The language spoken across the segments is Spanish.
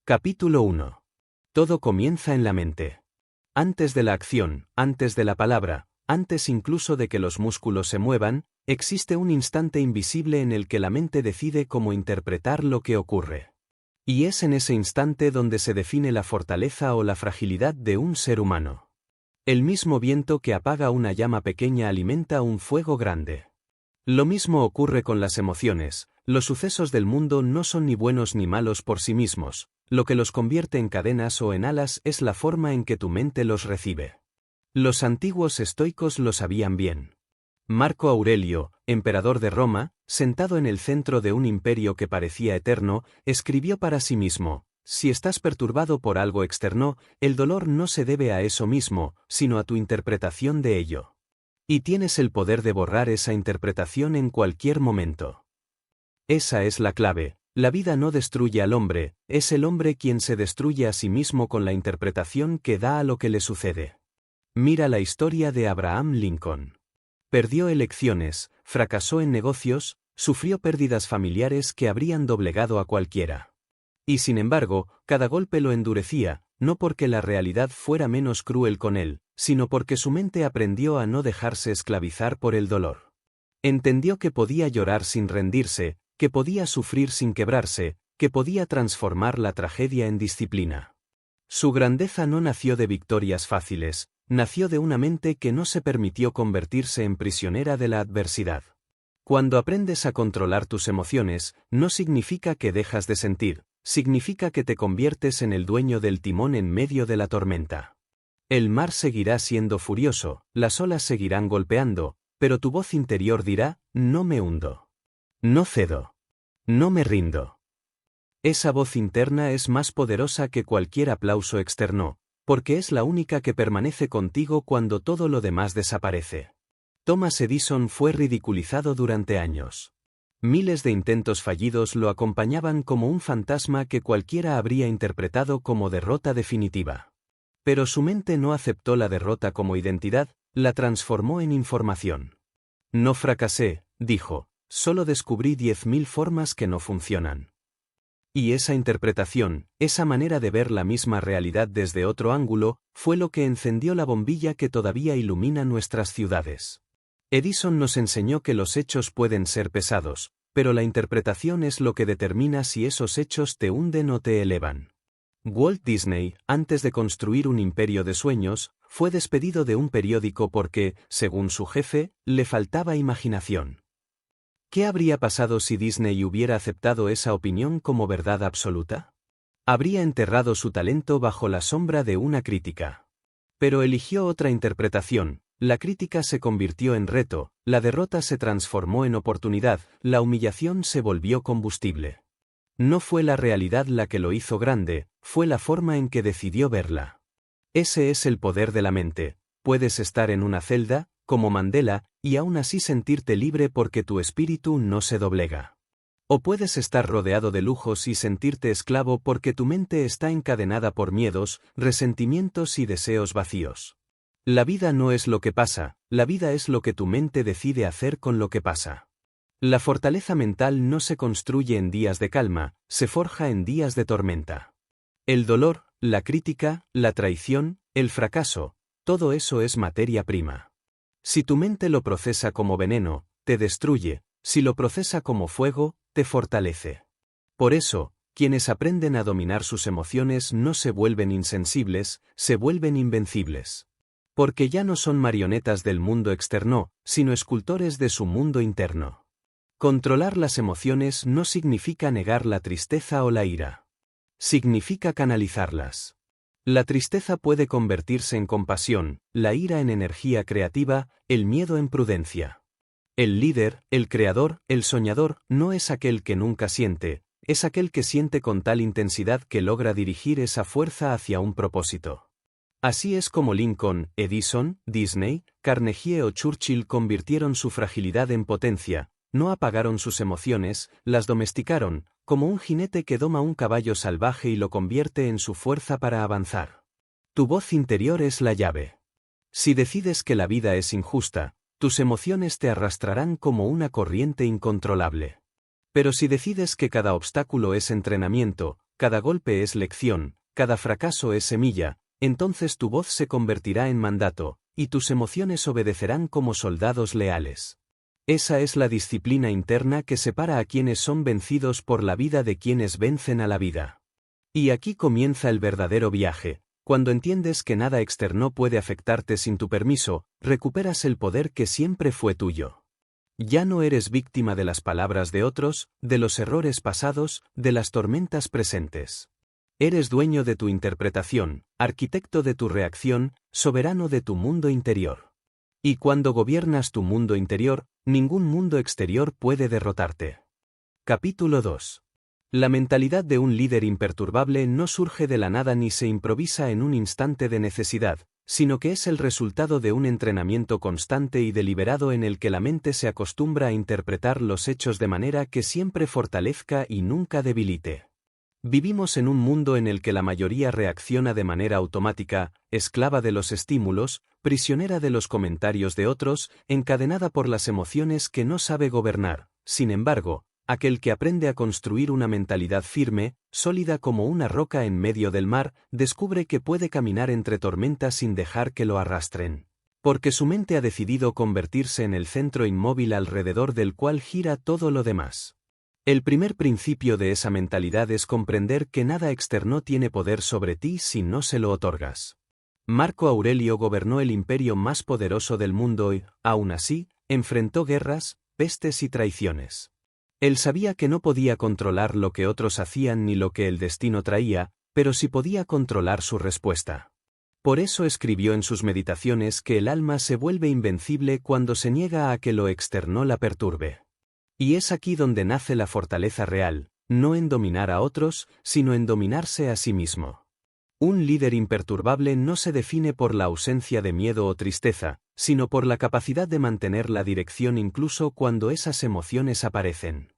Capítulo 1. Todo comienza en la mente. Antes de la acción, antes de la palabra, antes incluso de que los músculos se muevan, existe un instante invisible en el que la mente decide cómo interpretar lo que ocurre. Y es en ese instante donde se define la fortaleza o la fragilidad de un ser humano. El mismo viento que apaga una llama pequeña alimenta un fuego grande. Lo mismo ocurre con las emociones. Los sucesos del mundo no son ni buenos ni malos por sí mismos. Lo que los convierte en cadenas o en alas es la forma en que tu mente los recibe. Los antiguos estoicos lo sabían bien. Marco Aurelio, emperador de Roma, sentado en el centro de un imperio que parecía eterno, escribió para sí mismo: si estás perturbado por algo externo, el dolor no se debe a eso mismo, sino a tu interpretación de ello. Y tienes el poder de borrar esa interpretación en cualquier momento. Esa es la clave. La vida no destruye al hombre, es el hombre quien se destruye a sí mismo con la interpretación que da a lo que le sucede. Mira la historia de Abraham Lincoln. Perdió elecciones, fracasó en negocios, sufrió pérdidas familiares que habrían doblegado a cualquiera. Y sin embargo, cada golpe lo endurecía, no porque la realidad fuera menos cruel con él, sino porque su mente aprendió a no dejarse esclavizar por el dolor. Entendió que podía llorar sin rendirse, que podía sufrir sin quebrarse, que podía transformar la tragedia en disciplina. Su grandeza no nació de victorias fáciles, nació de una mente que no se permitió convertirse en prisionera de la adversidad. Cuando aprendes a controlar tus emociones, no significa que dejas de sentir, significa que te conviertes en el dueño del timón en medio de la tormenta. El mar seguirá siendo furioso, las olas seguirán golpeando, pero tu voz interior dirá: no me hundo. No cedo. No me rindo. Esa voz interna es más poderosa que cualquier aplauso externo, porque es la única que permanece contigo cuando todo lo demás desaparece. Thomas Edison fue ridiculizado durante años. Miles de intentos fallidos lo acompañaban como un fantasma que cualquiera habría interpretado como derrota definitiva. Pero su mente no aceptó la derrota como identidad, la transformó en información. No fracasé, dijo, solo descubrí 10.000 formas que no funcionan. Y esa interpretación, esa manera de ver la misma realidad desde otro ángulo, fue lo que encendió la bombilla que todavía ilumina nuestras ciudades. Edison nos enseñó que los hechos pueden ser pesados, pero la interpretación es lo que determina si esos hechos te hunden o te elevan. Walt Disney, antes de construir un imperio de sueños, fue despedido de un periódico porque, según su jefe, le faltaba imaginación. ¿Qué habría pasado si Disney hubiera aceptado esa opinión como verdad absoluta? Habría enterrado su talento bajo la sombra de una crítica. Pero eligió otra interpretación. La crítica se convirtió en reto, la derrota se transformó en oportunidad, la humillación se volvió combustible. No fue la realidad la que lo hizo grande, fue la forma en que decidió verla. Ese es el poder de la mente. Puedes estar en una celda, como Mandela, y aún así sentirte libre porque tu espíritu no se doblega. O puedes estar rodeado de lujos y sentirte esclavo porque tu mente está encadenada por miedos, resentimientos y deseos vacíos. La vida no es lo que pasa, la vida es lo que tu mente decide hacer con lo que pasa. La fortaleza mental no se construye en días de calma, se forja en días de tormenta. El dolor, la crítica, la traición, el fracaso, todo eso es materia prima. Si tu mente lo procesa como veneno, te destruye; si lo procesa como fuego, te fortalece. Por eso, quienes aprenden a dominar sus emociones no se vuelven insensibles, se vuelven invencibles. Porque ya no son marionetas del mundo externo, sino escultores de su mundo interno. Controlar las emociones no significa negar la tristeza o la ira. Significa canalizarlas. La tristeza puede convertirse en compasión, la ira en energía creativa, el miedo en prudencia. El líder, el creador, el soñador, no es aquel que nunca siente, es aquel que siente con tal intensidad que logra dirigir esa fuerza hacia un propósito. Así es como Lincoln, Edison, Disney, Carnegie o Churchill convirtieron su fragilidad en potencia, no apagaron sus emociones, las domesticaron, como un jinete que doma un caballo salvaje y lo convierte en su fuerza para avanzar. Tu voz interior es la llave. Si decides que la vida es injusta, tus emociones te arrastrarán como una corriente incontrolable. Pero si decides que cada obstáculo es entrenamiento, cada golpe es lección, cada fracaso es semilla, entonces tu voz se convertirá en mandato, y tus emociones obedecerán como soldados leales. Esa es la disciplina interna que separa a quienes son vencidos por la vida de quienes vencen a la vida. Y aquí comienza el verdadero viaje. Cuando entiendes que nada externo puede afectarte sin tu permiso, recuperas el poder que siempre fue tuyo. Ya no eres víctima de las palabras de otros, de los errores pasados, de las tormentas presentes. Eres dueño de tu interpretación, arquitecto de tu reacción, soberano de tu mundo interior. Y cuando gobiernas tu mundo interior, ningún mundo exterior puede derrotarte. Capítulo 2. La mentalidad de un líder imperturbable no surge de la nada ni se improvisa en un instante de necesidad, sino que es el resultado de un entrenamiento constante y deliberado en el que la mente se acostumbra a interpretar los hechos de manera que siempre fortalezca y nunca debilite. Vivimos en un mundo en el que la mayoría reacciona de manera automática, esclava de los estímulos, prisionera de los comentarios de otros, encadenada por las emociones que no sabe gobernar. Sin embargo, aquel que aprende a construir una mentalidad firme, sólida como una roca en medio del mar, descubre que puede caminar entre tormentas sin dejar que lo arrastren. Porque su mente ha decidido convertirse en el centro inmóvil alrededor del cual gira todo lo demás. El primer principio de esa mentalidad es comprender que nada externo tiene poder sobre ti si no se lo otorgas. Marco Aurelio gobernó el imperio más poderoso del mundo y, aún así, enfrentó guerras, pestes y traiciones. Él sabía que no podía controlar lo que otros hacían ni lo que el destino traía, pero sí podía controlar su respuesta. Por eso escribió en sus meditaciones que el alma se vuelve invencible cuando se niega a que lo externo la perturbe. Y es aquí donde nace la fortaleza real, no en dominar a otros, sino en dominarse a sí mismo. Un líder imperturbable no se define por la ausencia de miedo o tristeza, sino por la capacidad de mantener la dirección incluso cuando esas emociones aparecen.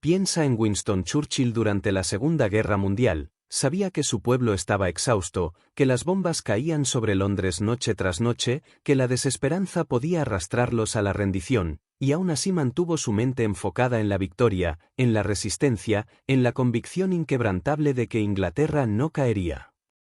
Piensa en Winston Churchill durante la Segunda Guerra Mundial. Sabía que su pueblo estaba exhausto, que las bombas caían sobre Londres noche tras noche, que la desesperanza podía arrastrarlos a la rendición, y aún así mantuvo su mente enfocada en la victoria, en la resistencia, en la convicción inquebrantable de que Inglaterra no caería.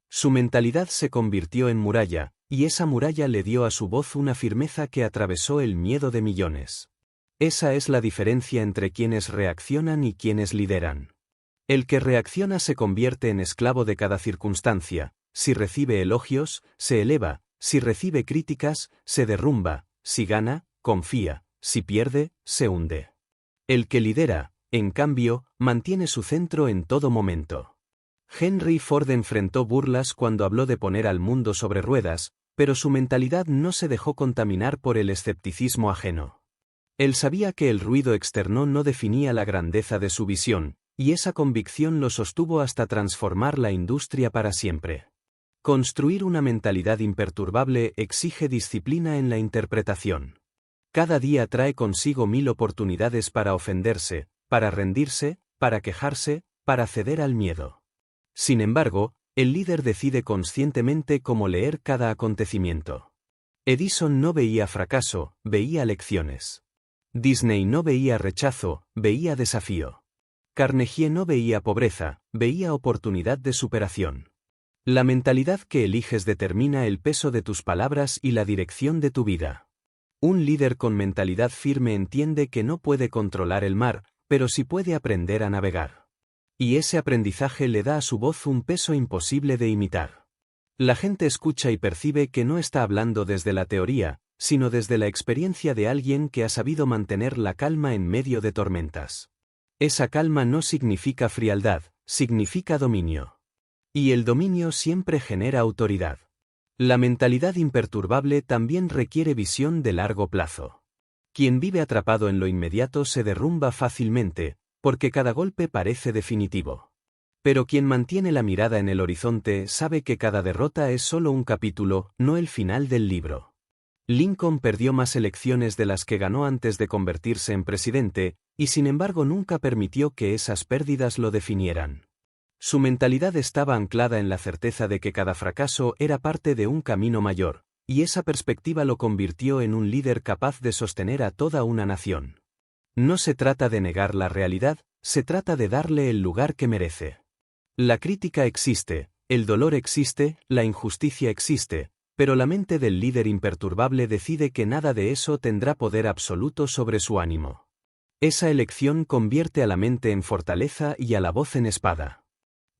Su mentalidad se convirtió en muralla, y esa muralla le dio a su voz una firmeza que atravesó el miedo de millones. Esa es la diferencia entre quienes reaccionan y quienes lideran. El que reacciona se convierte en esclavo de cada circunstancia, si recibe elogios, se eleva, si recibe críticas, se derrumba, si gana, confía, si pierde, se hunde. El que lidera, en cambio, mantiene su centro en todo momento. Henry Ford enfrentó burlas cuando habló de poner al mundo sobre ruedas, pero su mentalidad no se dejó contaminar por el escepticismo ajeno. Él sabía que el ruido externo no definía la grandeza de su visión, y esa convicción lo sostuvo hasta transformar la industria para siempre. Construir una mentalidad imperturbable exige disciplina en la interpretación. Cada día trae consigo 1000 oportunidades para ofenderse, para rendirse, para quejarse, para ceder al miedo. Sin embargo, el líder decide conscientemente cómo leer cada acontecimiento. Edison no veía fracaso, veía lecciones. Disney no veía rechazo, veía desafío. Carnegie no veía pobreza, veía oportunidad de superación. La mentalidad que eliges determina el peso de tus palabras y la dirección de tu vida. Un líder con mentalidad firme entiende que no puede controlar el mar, pero sí puede aprender a navegar. Y ese aprendizaje le da a su voz un peso imposible de imitar. La gente escucha y percibe que no está hablando desde la teoría, sino desde la experiencia de alguien que ha sabido mantener la calma en medio de tormentas. Esa calma no significa frialdad, significa dominio. Y el dominio siempre genera autoridad. La mentalidad imperturbable también requiere visión de largo plazo. Quien vive atrapado en lo inmediato se derrumba fácilmente, porque cada golpe parece definitivo. Pero quien mantiene la mirada en el horizonte sabe que cada derrota es solo un capítulo, no el final del libro. Lincoln perdió más elecciones de las que ganó antes de convertirse en presidente, y sin embargo nunca permitió que esas pérdidas lo definieran. Su mentalidad estaba anclada en la certeza de que cada fracaso era parte de un camino mayor, y esa perspectiva lo convirtió en un líder capaz de sostener a toda una nación. No se trata de negar la realidad, se trata de darle el lugar que merece. La crítica existe, el dolor existe, la injusticia existe, pero la mente del líder imperturbable decide que nada de eso tendrá poder absoluto sobre su ánimo. Esa elección convierte a la mente en fortaleza y a la voz en espada.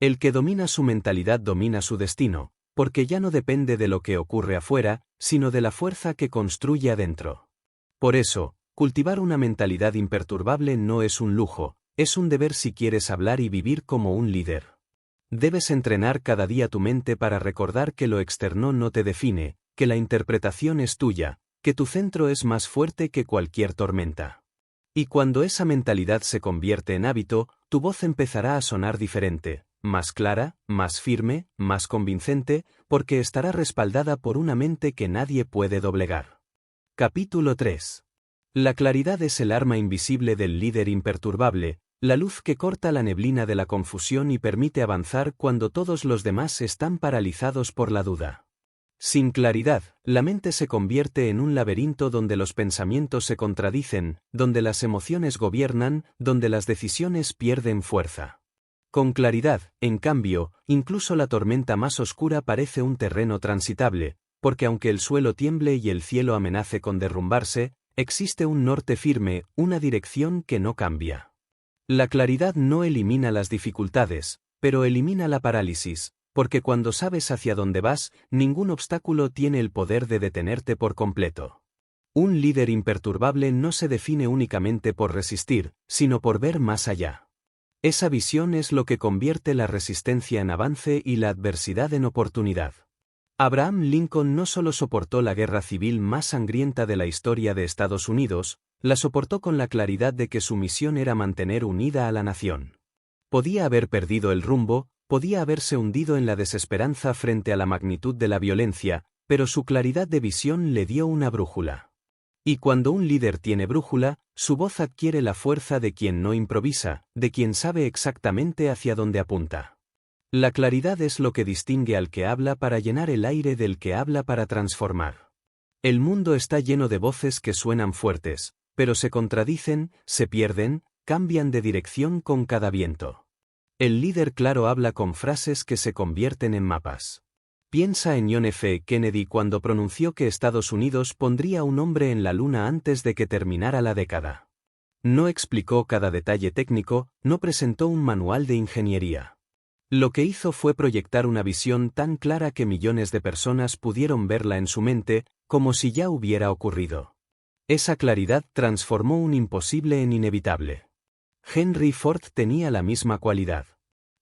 El que domina su mentalidad domina su destino, porque ya no depende de lo que ocurre afuera, sino de la fuerza que construye adentro. Por eso, cultivar una mentalidad imperturbable no es un lujo, es un deber si quieres hablar y vivir como un líder. Debes entrenar cada día tu mente para recordar que lo externo no te define, que la interpretación es tuya, que tu centro es más fuerte que cualquier tormenta. Y cuando esa mentalidad se convierte en hábito, tu voz empezará a sonar diferente, más clara, más firme, más convincente, porque estará respaldada por una mente que nadie puede doblegar. Capítulo 3. La claridad es el arma invisible del líder imperturbable, la luz que corta la neblina de la confusión y permite avanzar cuando todos los demás están paralizados por la duda. Sin claridad, la mente se convierte en un laberinto donde los pensamientos se contradicen, donde las emociones gobiernan, donde las decisiones pierden fuerza. Con claridad, en cambio, incluso la tormenta más oscura parece un terreno transitable, porque aunque el suelo tiemble y el cielo amenace con derrumbarse, existe un norte firme, una dirección que no cambia. La claridad no elimina las dificultades, pero elimina la parálisis, porque cuando sabes hacia dónde vas, ningún obstáculo tiene el poder de detenerte por completo. Un líder imperturbable no se define únicamente por resistir, sino por ver más allá. Esa visión es lo que convierte la resistencia en avance y la adversidad en oportunidad. Abraham Lincoln no solo soportó la guerra civil más sangrienta de la historia de Estados Unidos, la soportó con la claridad de que su misión era mantener unida a la nación. Podía haber perdido el rumbo, podía haberse hundido en la desesperanza frente a la magnitud de la violencia, pero su claridad de visión le dio una brújula. Y cuando un líder tiene brújula, su voz adquiere la fuerza de quien no improvisa, de quien sabe exactamente hacia dónde apunta. La claridad es lo que distingue al que habla para llenar el aire del que habla para transformar. El mundo está lleno de voces que suenan fuertes, pero se contradicen, se pierden, cambian de dirección con cada viento. El líder claro habla con frases que se convierten en mapas. Piensa en John F. Kennedy cuando pronunció que Estados Unidos pondría un hombre en la luna antes de que terminara la década. No explicó cada detalle técnico, no presentó un manual de ingeniería. Lo que hizo fue proyectar una visión tan clara que millones de personas pudieron verla en su mente, como si ya hubiera ocurrido. Esa claridad transformó un imposible en inevitable. Henry Ford tenía la misma cualidad.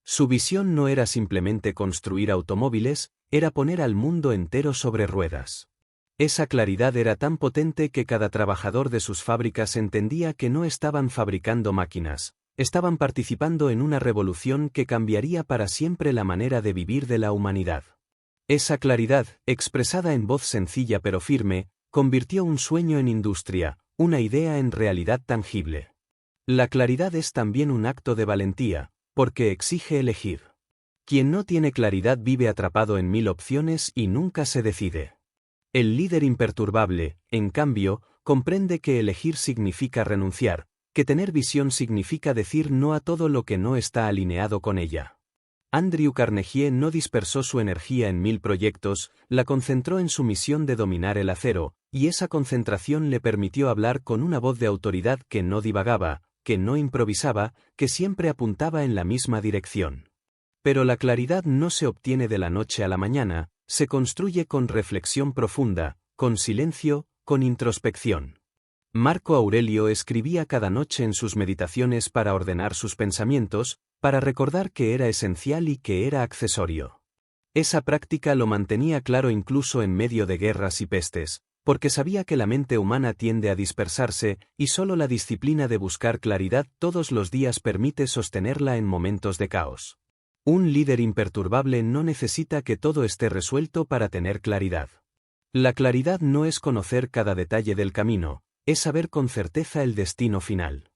Su visión no era simplemente construir automóviles, era poner al mundo entero sobre ruedas. Esa claridad era tan potente que cada trabajador de sus fábricas entendía que no estaban fabricando máquinas. Estaban participando en una revolución que cambiaría para siempre la manera de vivir de la humanidad. Esa claridad, expresada en voz sencilla pero firme, convirtió un sueño en industria, una idea en realidad tangible. La claridad es también un acto de valentía, porque exige elegir. Quien no tiene claridad vive atrapado en 1000 opciones y nunca se decide. El líder imperturbable, en cambio, comprende que elegir significa renunciar, que tener visión significa decir no a todo lo que no está alineado con ella. Andrew Carnegie no dispersó su energía en 1000 proyectos, la concentró en su misión de dominar el acero, y esa concentración le permitió hablar con una voz de autoridad que no divagaba, que no improvisaba, que siempre apuntaba en la misma dirección. Pero la claridad no se obtiene de la noche a la mañana, se construye con reflexión profunda, con silencio, con introspección. Marco Aurelio escribía cada noche en sus meditaciones para ordenar sus pensamientos, para recordar que era esencial y que era accesorio. Esa práctica lo mantenía claro incluso en medio de guerras y pestes, porque sabía que la mente humana tiende a dispersarse, y solo la disciplina de buscar claridad todos los días permite sostenerla en momentos de caos. Un líder imperturbable no necesita que todo esté resuelto para tener claridad. La claridad no es conocer cada detalle del camino, es saber con certeza el destino final.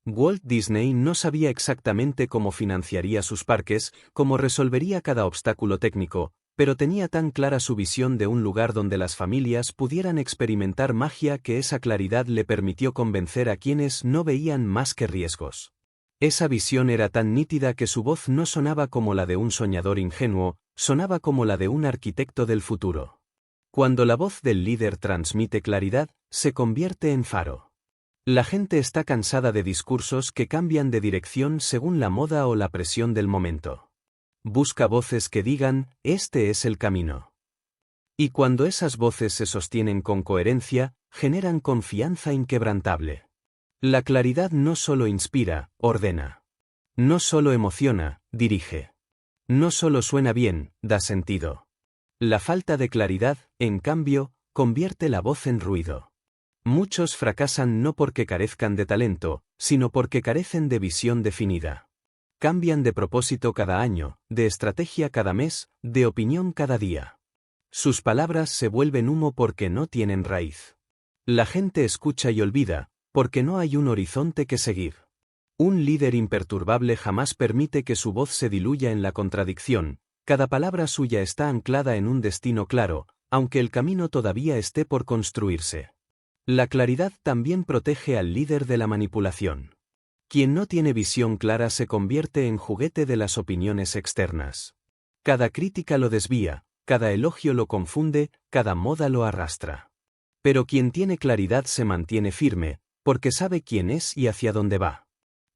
Walt Disney no sabía exactamente cómo financiaría sus parques, cómo resolvería cada obstáculo técnico, pero tenía tan clara su visión de un lugar donde las familias pudieran experimentar magia que esa claridad le permitió convencer a quienes no veían más que riesgos. Esa visión era tan nítida que su voz no sonaba como la de un soñador ingenuo, sonaba como la de un arquitecto del futuro. Cuando la voz del líder transmite claridad, se convierte en faro. La gente está cansada de discursos que cambian de dirección según la moda o la presión del momento. Busca voces que digan, este es el camino. Y cuando esas voces se sostienen con coherencia, generan confianza inquebrantable. La claridad no solo inspira, ordena. No solo emociona, dirige. No solo suena bien, da sentido. La falta de claridad, en cambio, convierte la voz en ruido. Muchos fracasan no porque carezcan de talento, sino porque carecen de visión definida. Cambian de propósito cada año, de estrategia cada mes, de opinión cada día. Sus palabras se vuelven humo porque no tienen raíz. La gente escucha y olvida, porque no hay un horizonte que seguir. Un líder imperturbable jamás permite que su voz se diluya en la contradicción, cada palabra suya está anclada en un destino claro, aunque el camino todavía esté por construirse. La claridad también protege al líder de la manipulación. Quien no tiene visión clara se convierte en juguete de las opiniones externas. Cada crítica lo desvía, cada elogio lo confunde, cada moda lo arrastra. Pero quien tiene claridad se mantiene firme, porque sabe quién es y hacia dónde va.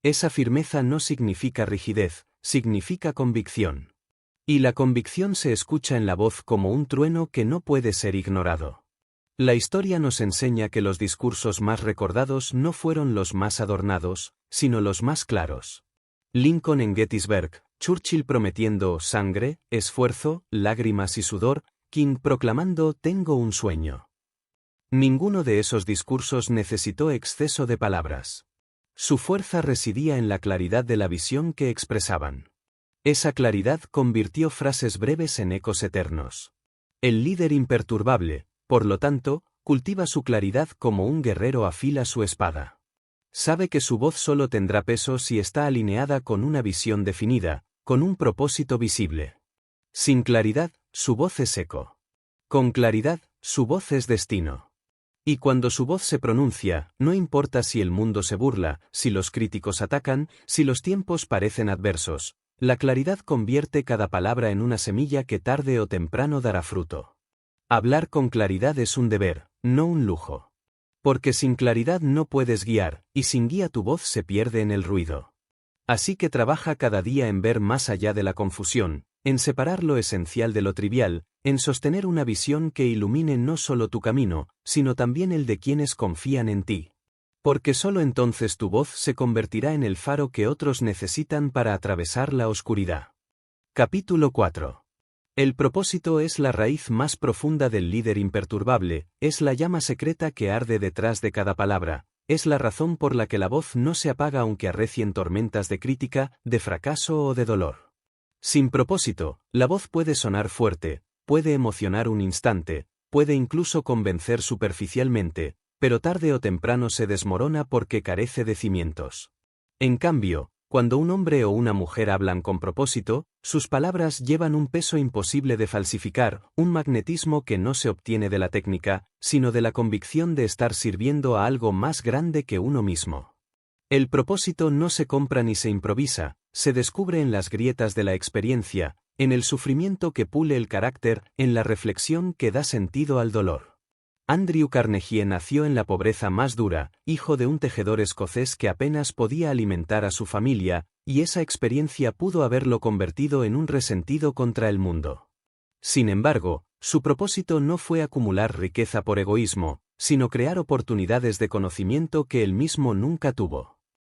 Esa firmeza no significa rigidez, significa convicción. Y la convicción se escucha en la voz como un trueno que no puede ser ignorado. La historia nos enseña que los discursos más recordados no fueron los más adornados, sino los más claros. Lincoln en Gettysburg, Churchill prometiendo sangre, esfuerzo, lágrimas y sudor, King proclamando tengo un sueño. Ninguno de esos discursos necesitó exceso de palabras. Su fuerza residía en la claridad de la visión que expresaban. Esa claridad convirtió frases breves en ecos eternos. El líder imperturbable, por lo tanto, cultiva su claridad como un guerrero afila su espada. Sabe que su voz solo tendrá peso si está alineada con una visión definida, con un propósito visible. Sin claridad, su voz es eco. Con claridad, su voz es destino. Y cuando su voz se pronuncia, no importa si el mundo se burla, si los críticos atacan, si los tiempos parecen adversos, la claridad convierte cada palabra en una semilla que tarde o temprano dará fruto. Hablar con claridad es un deber, no un lujo. Porque sin claridad no puedes guiar, y sin guía tu voz se pierde en el ruido. Así que trabaja cada día en ver más allá de la confusión, en separar lo esencial de lo trivial, en sostener una visión que ilumine no solo tu camino, sino también el de quienes confían en ti. Porque solo entonces tu voz se convertirá en el faro que otros necesitan para atravesar la oscuridad. Capítulo 4. El propósito es la raíz más profunda del líder imperturbable, es la llama secreta que arde detrás de cada palabra, es la razón por la que la voz no se apaga aunque arrecien tormentas de crítica, de fracaso o de dolor. Sin propósito, la voz puede sonar fuerte, puede emocionar un instante, puede incluso convencer superficialmente, pero tarde o temprano se desmorona porque carece de cimientos. En cambio, cuando un hombre o una mujer hablan con propósito, sus palabras llevan un peso imposible de falsificar, un magnetismo que no se obtiene de la técnica, sino de la convicción de estar sirviendo a algo más grande que uno mismo. El propósito no se compra ni se improvisa, se descubre en las grietas de la experiencia, en el sufrimiento que pule el carácter, en la reflexión que da sentido al dolor. Andrew Carnegie nació en la pobreza más dura, hijo de un tejedor escocés que apenas podía alimentar a su familia, y esa experiencia pudo haberlo convertido en un resentido contra el mundo. Sin embargo, su propósito no fue acumular riqueza por egoísmo, sino crear oportunidades de conocimiento que él mismo nunca tuvo.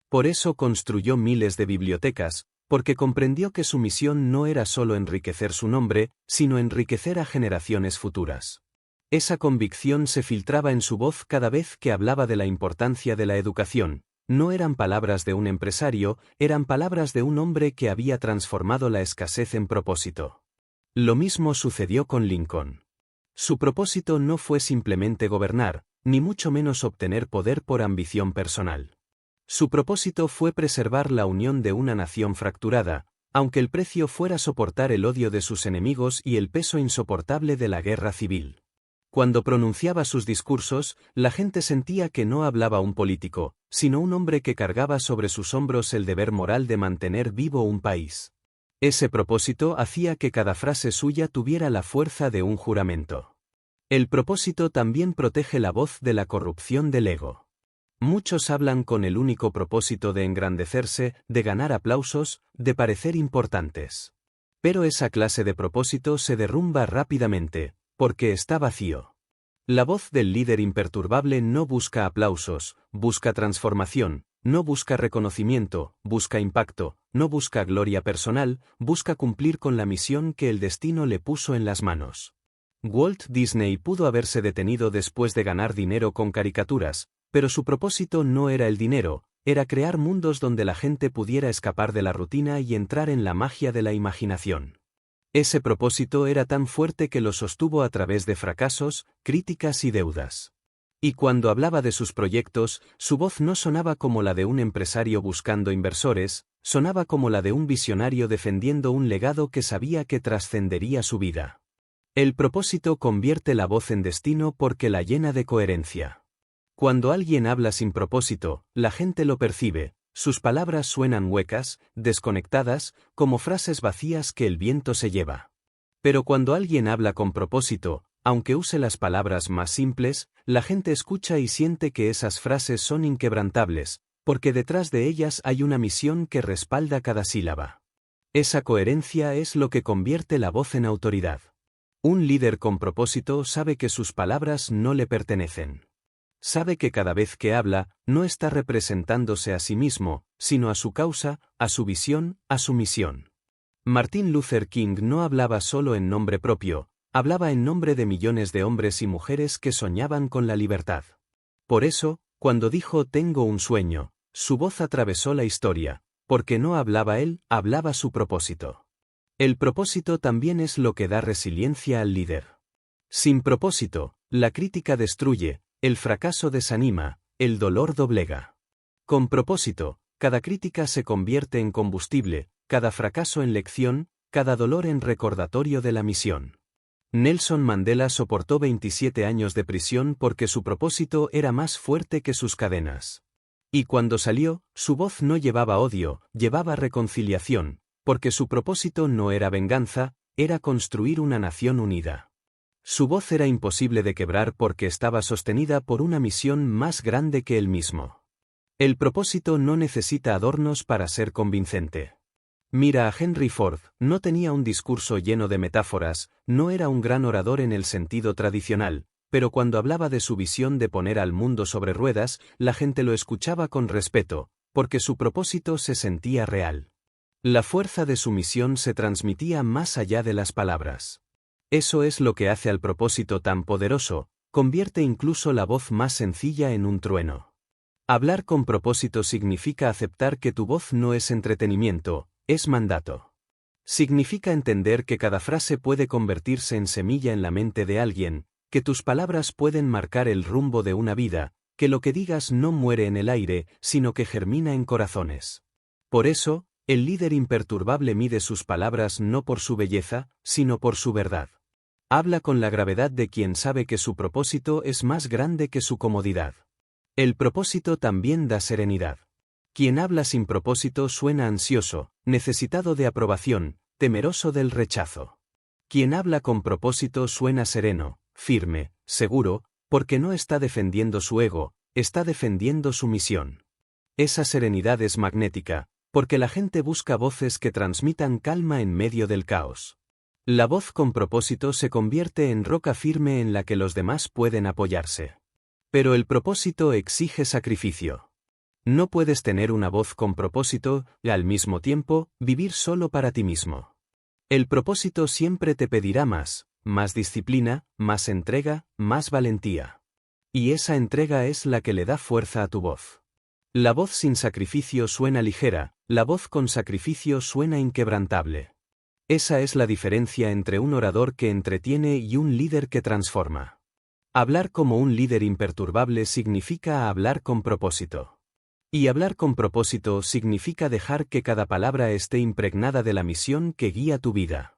Por eso construyó miles de bibliotecas, porque comprendió que su misión no era solo enriquecer su nombre, sino enriquecer a generaciones futuras. Esa convicción se filtraba en su voz cada vez que hablaba de la importancia de la educación. No eran palabras de un empresario, eran palabras de un hombre que había transformado la escasez en propósito. Lo mismo sucedió con Lincoln. Su propósito no fue simplemente gobernar, ni mucho menos obtener poder por ambición personal. Su propósito fue preservar la unión de una nación fracturada, aunque el precio fuera soportar el odio de sus enemigos y el peso insoportable de la guerra civil. Cuando pronunciaba sus discursos, la gente sentía que no hablaba un político, sino un hombre que cargaba sobre sus hombros el deber moral de mantener vivo un país. Ese propósito hacía que cada frase suya tuviera la fuerza de un juramento. El propósito también protege la voz de la corrupción del ego. Muchos hablan con el único propósito de engrandecerse, de ganar aplausos, de parecer importantes. Pero esa clase de propósito se derrumba rápidamente, porque está vacío. La voz del líder imperturbable no busca aplausos, busca transformación, no busca reconocimiento, busca impacto, no busca gloria personal, busca cumplir con la misión que el destino le puso en las manos. Walt Disney pudo haberse detenido después de ganar dinero con caricaturas, pero su propósito no era el dinero, era crear mundos donde la gente pudiera escapar de la rutina y entrar en la magia de la imaginación. Ese propósito era tan fuerte que lo sostuvo a través de fracasos, críticas y deudas. Y cuando hablaba de sus proyectos, su voz no sonaba como la de un empresario buscando inversores, sonaba como la de un visionario defendiendo un legado que sabía que trascendería su vida. El propósito convierte la voz en destino porque la llena de coherencia. Cuando alguien habla sin propósito, la gente lo percibe, sus palabras suenan huecas, desconectadas, como frases vacías que el viento se lleva. Pero cuando alguien habla con propósito, aunque use las palabras más simples, la gente escucha y siente que esas frases son inquebrantables, porque detrás de ellas hay una misión que respalda cada sílaba. Esa coherencia es lo que convierte la voz en autoridad. Un líder con propósito sabe que sus palabras no le pertenecen. Sabe que cada vez que habla, no está representándose a sí mismo, sino a su causa, a su visión, a su misión. Martin Luther King no hablaba solo en nombre propio, hablaba en nombre de millones de hombres y mujeres que soñaban con la libertad. Por eso, cuando dijo «tengo un sueño», su voz atravesó la historia, porque no hablaba él, hablaba su propósito. El propósito también es lo que da resiliencia al líder. Sin propósito, la crítica destruye, el fracaso desanima, el dolor doblega. Con propósito, cada crítica se convierte en combustible, cada fracaso en lección, cada dolor en recordatorio de la misión. Nelson Mandela soportó 27 años de prisión porque su propósito era más fuerte que sus cadenas. Y cuando salió, su voz no llevaba odio, llevaba reconciliación, porque su propósito no era venganza, era construir una nación unida. Su voz era imposible de quebrar porque estaba sostenida por una misión más grande que él mismo. El propósito no necesita adornos para ser convincente. Mira a Henry Ford, no tenía un discurso lleno de metáforas, no era un gran orador en el sentido tradicional, pero cuando hablaba de su visión de poner al mundo sobre ruedas, la gente lo escuchaba con respeto, porque su propósito se sentía real. La fuerza de su misión se transmitía más allá de las palabras. Eso es lo que hace al propósito tan poderoso, convierte incluso la voz más sencilla en un trueno. Hablar con propósito significa aceptar que tu voz no es entretenimiento, es mandato. Significa entender que cada frase puede convertirse en semilla en la mente de alguien, que tus palabras pueden marcar el rumbo de una vida, que lo que digas no muere en el aire, sino que germina en corazones. Por eso, el líder imperturbable mide sus palabras no por su belleza, sino por su verdad. Habla con la gravedad de quien sabe que su propósito es más grande que su comodidad. El propósito también da serenidad. Quien habla sin propósito suena ansioso, necesitado de aprobación, temeroso del rechazo. Quien habla con propósito suena sereno, firme, seguro, porque no está defendiendo su ego, está defendiendo su misión. Esa serenidad es magnética, porque la gente busca voces que transmitan calma en medio del caos. La voz con propósito se convierte en roca firme en la que los demás pueden apoyarse. Pero el propósito exige sacrificio. No puedes tener una voz con propósito y al mismo tiempo vivir solo para ti mismo. El propósito siempre te pedirá más disciplina, más entrega, más valentía. Y esa entrega es la que le da fuerza a tu voz. La voz sin sacrificio suena ligera, la voz con sacrificio suena inquebrantable. Esa es la diferencia entre un orador que entretiene y un líder que transforma. Hablar como un líder imperturbable significa hablar con propósito. Y hablar con propósito significa dejar que cada palabra esté impregnada de la misión que guía tu vida.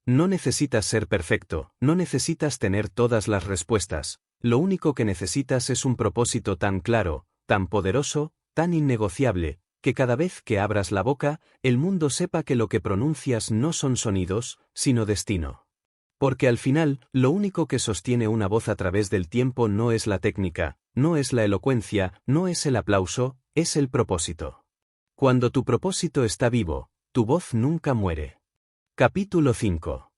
No necesitas ser perfecto, no necesitas tener todas las respuestas, lo único que necesitas es un propósito tan claro, tan poderoso, tan innegociable, que cada vez que abras la boca, el mundo sepa que lo que pronuncias no son sonidos, sino destino. Porque al final, lo único que sostiene una voz a través del tiempo no es la técnica, no es la elocuencia, no es el aplauso, es el propósito. Cuando tu propósito está vivo, tu voz nunca muere. Capítulo 5.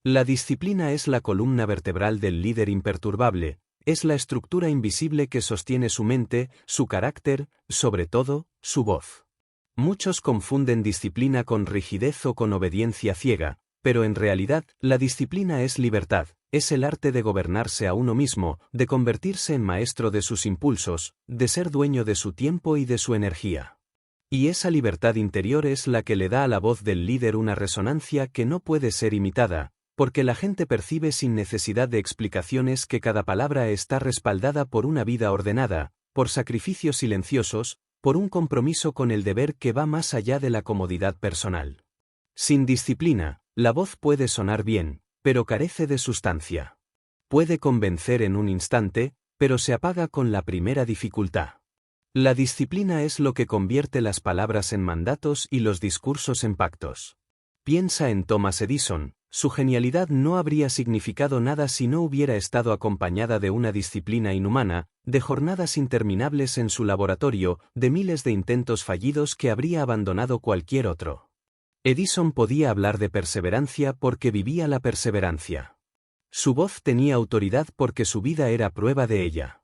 La disciplina es la columna vertebral del líder imperturbable, es la estructura invisible que sostiene su mente, su carácter, sobre todo, su voz. Muchos confunden disciplina con rigidez o con obediencia ciega, pero en realidad, la disciplina es libertad, es el arte de gobernarse a uno mismo, de convertirse en maestro de sus impulsos, de ser dueño de su tiempo y de su energía. Y esa libertad interior es la que le da a la voz del líder una resonancia que no puede ser imitada, porque la gente percibe sin necesidad de explicaciones que cada palabra está respaldada por una vida ordenada, por sacrificios silenciosos, por un compromiso con el deber que va más allá de la comodidad personal. Sin disciplina, la voz puede sonar bien, pero carece de sustancia. Puede convencer en un instante, pero se apaga con la primera dificultad. La disciplina es lo que convierte las palabras en mandatos y los discursos en pactos. Piensa en Thomas Edison. Su genialidad no habría significado nada si no hubiera estado acompañada de una disciplina inhumana, de jornadas interminables en su laboratorio, de miles de intentos fallidos que habría abandonado cualquier otro. Edison podía hablar de perseverancia porque vivía la perseverancia. Su voz tenía autoridad porque su vida era prueba de ella.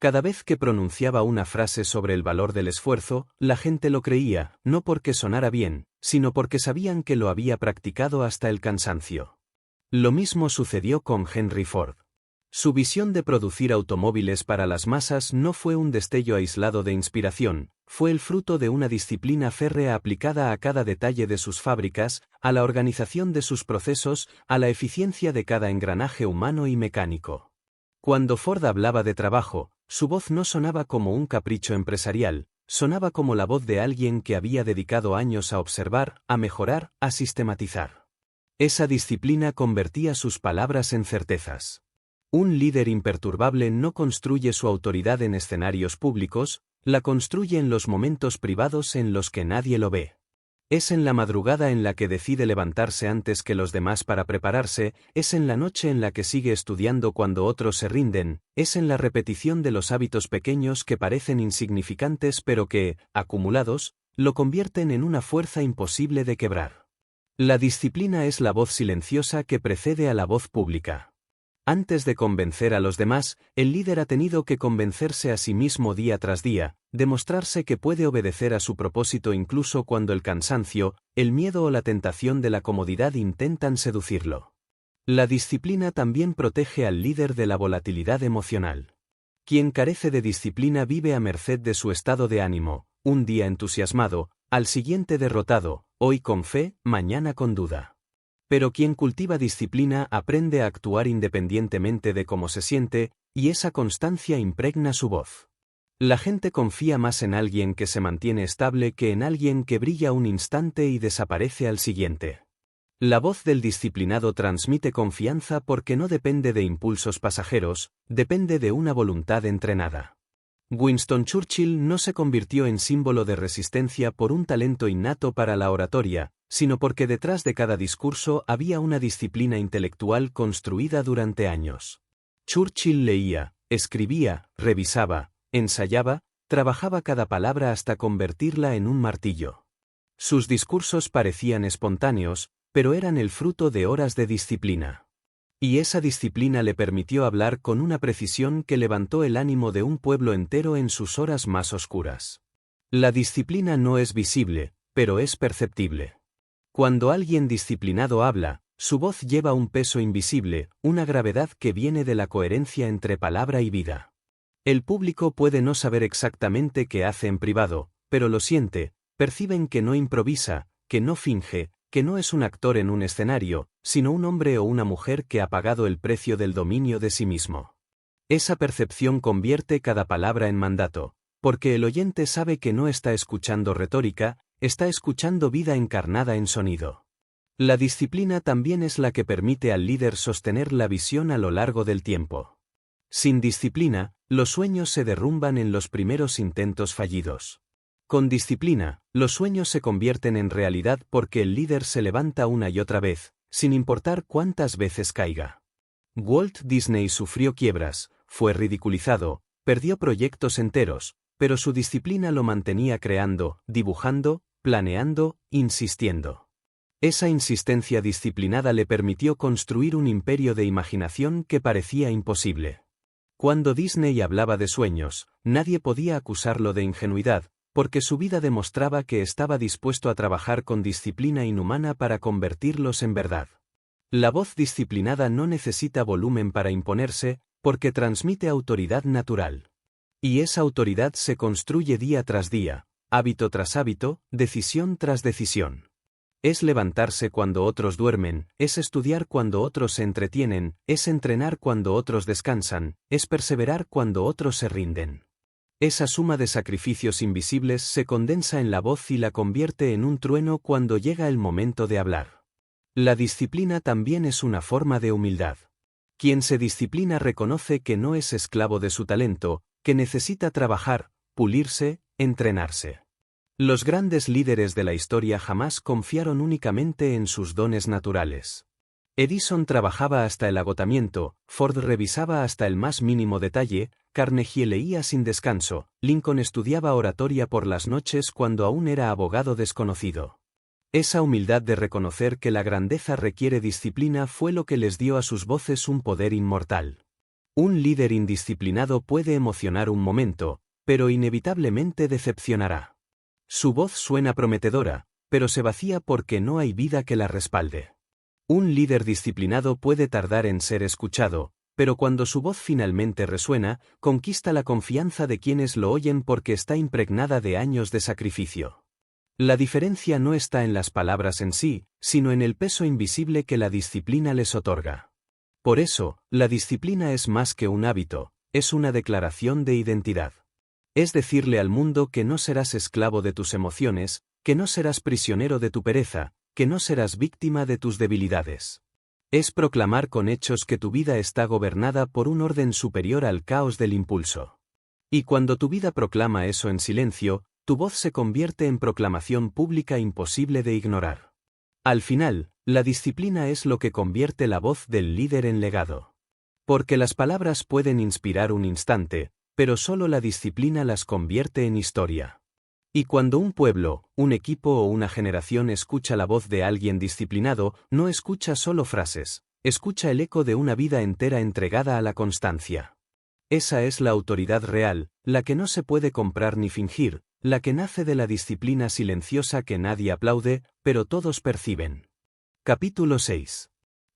Cada vez que pronunciaba una frase sobre el valor del esfuerzo, la gente lo creía, no porque sonara bien, sino porque sabían que lo había practicado hasta el cansancio. Lo mismo sucedió con Henry Ford. Su visión de producir automóviles para las masas no fue un destello aislado de inspiración, fue el fruto de una disciplina férrea aplicada a cada detalle de sus fábricas, a la organización de sus procesos, a la eficiencia de cada engranaje humano y mecánico. Cuando Ford hablaba de trabajo, su voz no sonaba como un capricho empresarial, sonaba como la voz de alguien que había dedicado años a observar, a mejorar, a sistematizar. Esa disciplina convertía sus palabras en certezas. Un líder imperturbable no construye su autoridad en escenarios públicos, la construye en los momentos privados en los que nadie lo ve. Es en la madrugada en la que decide levantarse antes que los demás para prepararse, es en la noche en la que sigue estudiando cuando otros se rinden, es en la repetición de los hábitos pequeños que parecen insignificantes pero que, acumulados, lo convierten en una fuerza imposible de quebrar. La disciplina es la voz silenciosa que precede a la voz pública. Antes de convencer a los demás, el líder ha tenido que convencerse a sí mismo día tras día, demostrarse que puede obedecer a su propósito incluso cuando el cansancio, el miedo o la tentación de la comodidad intentan seducirlo. La disciplina también protege al líder de la volatilidad emocional. Quien carece de disciplina vive a merced de su estado de ánimo, un día entusiasmado, al siguiente derrotado, hoy con fe, mañana con duda. Pero quien cultiva disciplina aprende a actuar independientemente de cómo se siente, y esa constancia impregna su voz. La gente confía más en alguien que se mantiene estable que en alguien que brilla un instante y desaparece al siguiente. La voz del disciplinado transmite confianza porque no depende de impulsos pasajeros, depende de una voluntad entrenada. Winston Churchill no se convirtió en símbolo de resistencia por un talento innato para la oratoria, sino porque detrás de cada discurso había una disciplina intelectual construida durante años. Churchill leía, escribía, revisaba, ensayaba, trabajaba cada palabra hasta convertirla en un martillo. Sus discursos parecían espontáneos, pero eran el fruto de horas de disciplina. Y esa disciplina le permitió hablar con una precisión que levantó el ánimo de un pueblo entero en sus horas más oscuras. La disciplina no es visible, pero es perceptible. Cuando alguien disciplinado habla, su voz lleva un peso invisible, una gravedad que viene de la coherencia entre palabra y vida. El público puede no saber exactamente qué hace en privado, pero lo siente, perciben que no improvisa, que no finge, que no es un actor en un escenario, sino un hombre o una mujer que ha pagado el precio del dominio de sí mismo. Esa percepción convierte cada palabra en mandato, porque el oyente sabe que no está escuchando retórica, está escuchando vida encarnada en sonido. La disciplina también es la que permite al líder sostener la visión a lo largo del tiempo. Sin disciplina, los sueños se derrumban en los primeros intentos fallidos. Con disciplina, los sueños se convierten en realidad porque el líder se levanta una y otra vez, sin importar cuántas veces caiga. Walt Disney sufrió quiebras, fue ridiculizado, perdió proyectos enteros, pero su disciplina lo mantenía creando, dibujando, planeando, insistiendo. Esa insistencia disciplinada le permitió construir un imperio de imaginación que parecía imposible. Cuando Disney hablaba de sueños, nadie podía acusarlo de ingenuidad, porque su vida demostraba que estaba dispuesto a trabajar con disciplina inhumana para convertirlos en verdad. La voz disciplinada no necesita volumen para imponerse, porque transmite autoridad natural. Y esa autoridad se construye día tras día, hábito tras hábito, decisión tras decisión. Es levantarse cuando otros duermen, es estudiar cuando otros se entretienen, es entrenar cuando otros descansan, es perseverar cuando otros se rinden. Esa suma de sacrificios invisibles se condensa en la voz y la convierte en un trueno cuando llega el momento de hablar. La disciplina también es una forma de humildad. Quien se disciplina reconoce que no es esclavo de su talento, que necesita trabajar, pulirse, entrenarse. Los grandes líderes de la historia jamás confiaron únicamente en sus dones naturales. Edison trabajaba hasta el agotamiento, Ford revisaba hasta el más mínimo detalle, Carnegie leía sin descanso, Lincoln estudiaba oratoria por las noches cuando aún era abogado desconocido. Esa humildad de reconocer que la grandeza requiere disciplina fue lo que les dio a sus voces un poder inmortal. Un líder indisciplinado puede emocionar un momento, pero inevitablemente decepcionará. Su voz suena prometedora, pero se vacía porque no hay vida que la respalde. Un líder disciplinado puede tardar en ser escuchado, pero cuando su voz finalmente resuena, conquista la confianza de quienes lo oyen porque está impregnada de años de sacrificio. La diferencia no está en las palabras en sí, sino en el peso invisible que la disciplina les otorga. Por eso, la disciplina es más que un hábito, es una declaración de identidad. Es decirle al mundo que no serás esclavo de tus emociones, que no serás prisionero de tu pereza, que no serás víctima de tus debilidades. Es proclamar con hechos que tu vida está gobernada por un orden superior al caos del impulso. Y cuando tu vida proclama eso en silencio, tu voz se convierte en proclamación pública imposible de ignorar. Al final, la disciplina es lo que convierte la voz del líder en legado. Porque las palabras pueden inspirar un instante, pero solo la disciplina las convierte en historia. Y cuando un pueblo, un equipo o una generación escucha la voz de alguien disciplinado, no escucha solo frases, escucha el eco de una vida entera entregada a la constancia. Esa es la autoridad real, la que no se puede comprar ni fingir, la que nace de la disciplina silenciosa que nadie aplaude, pero todos perciben. Capítulo 6.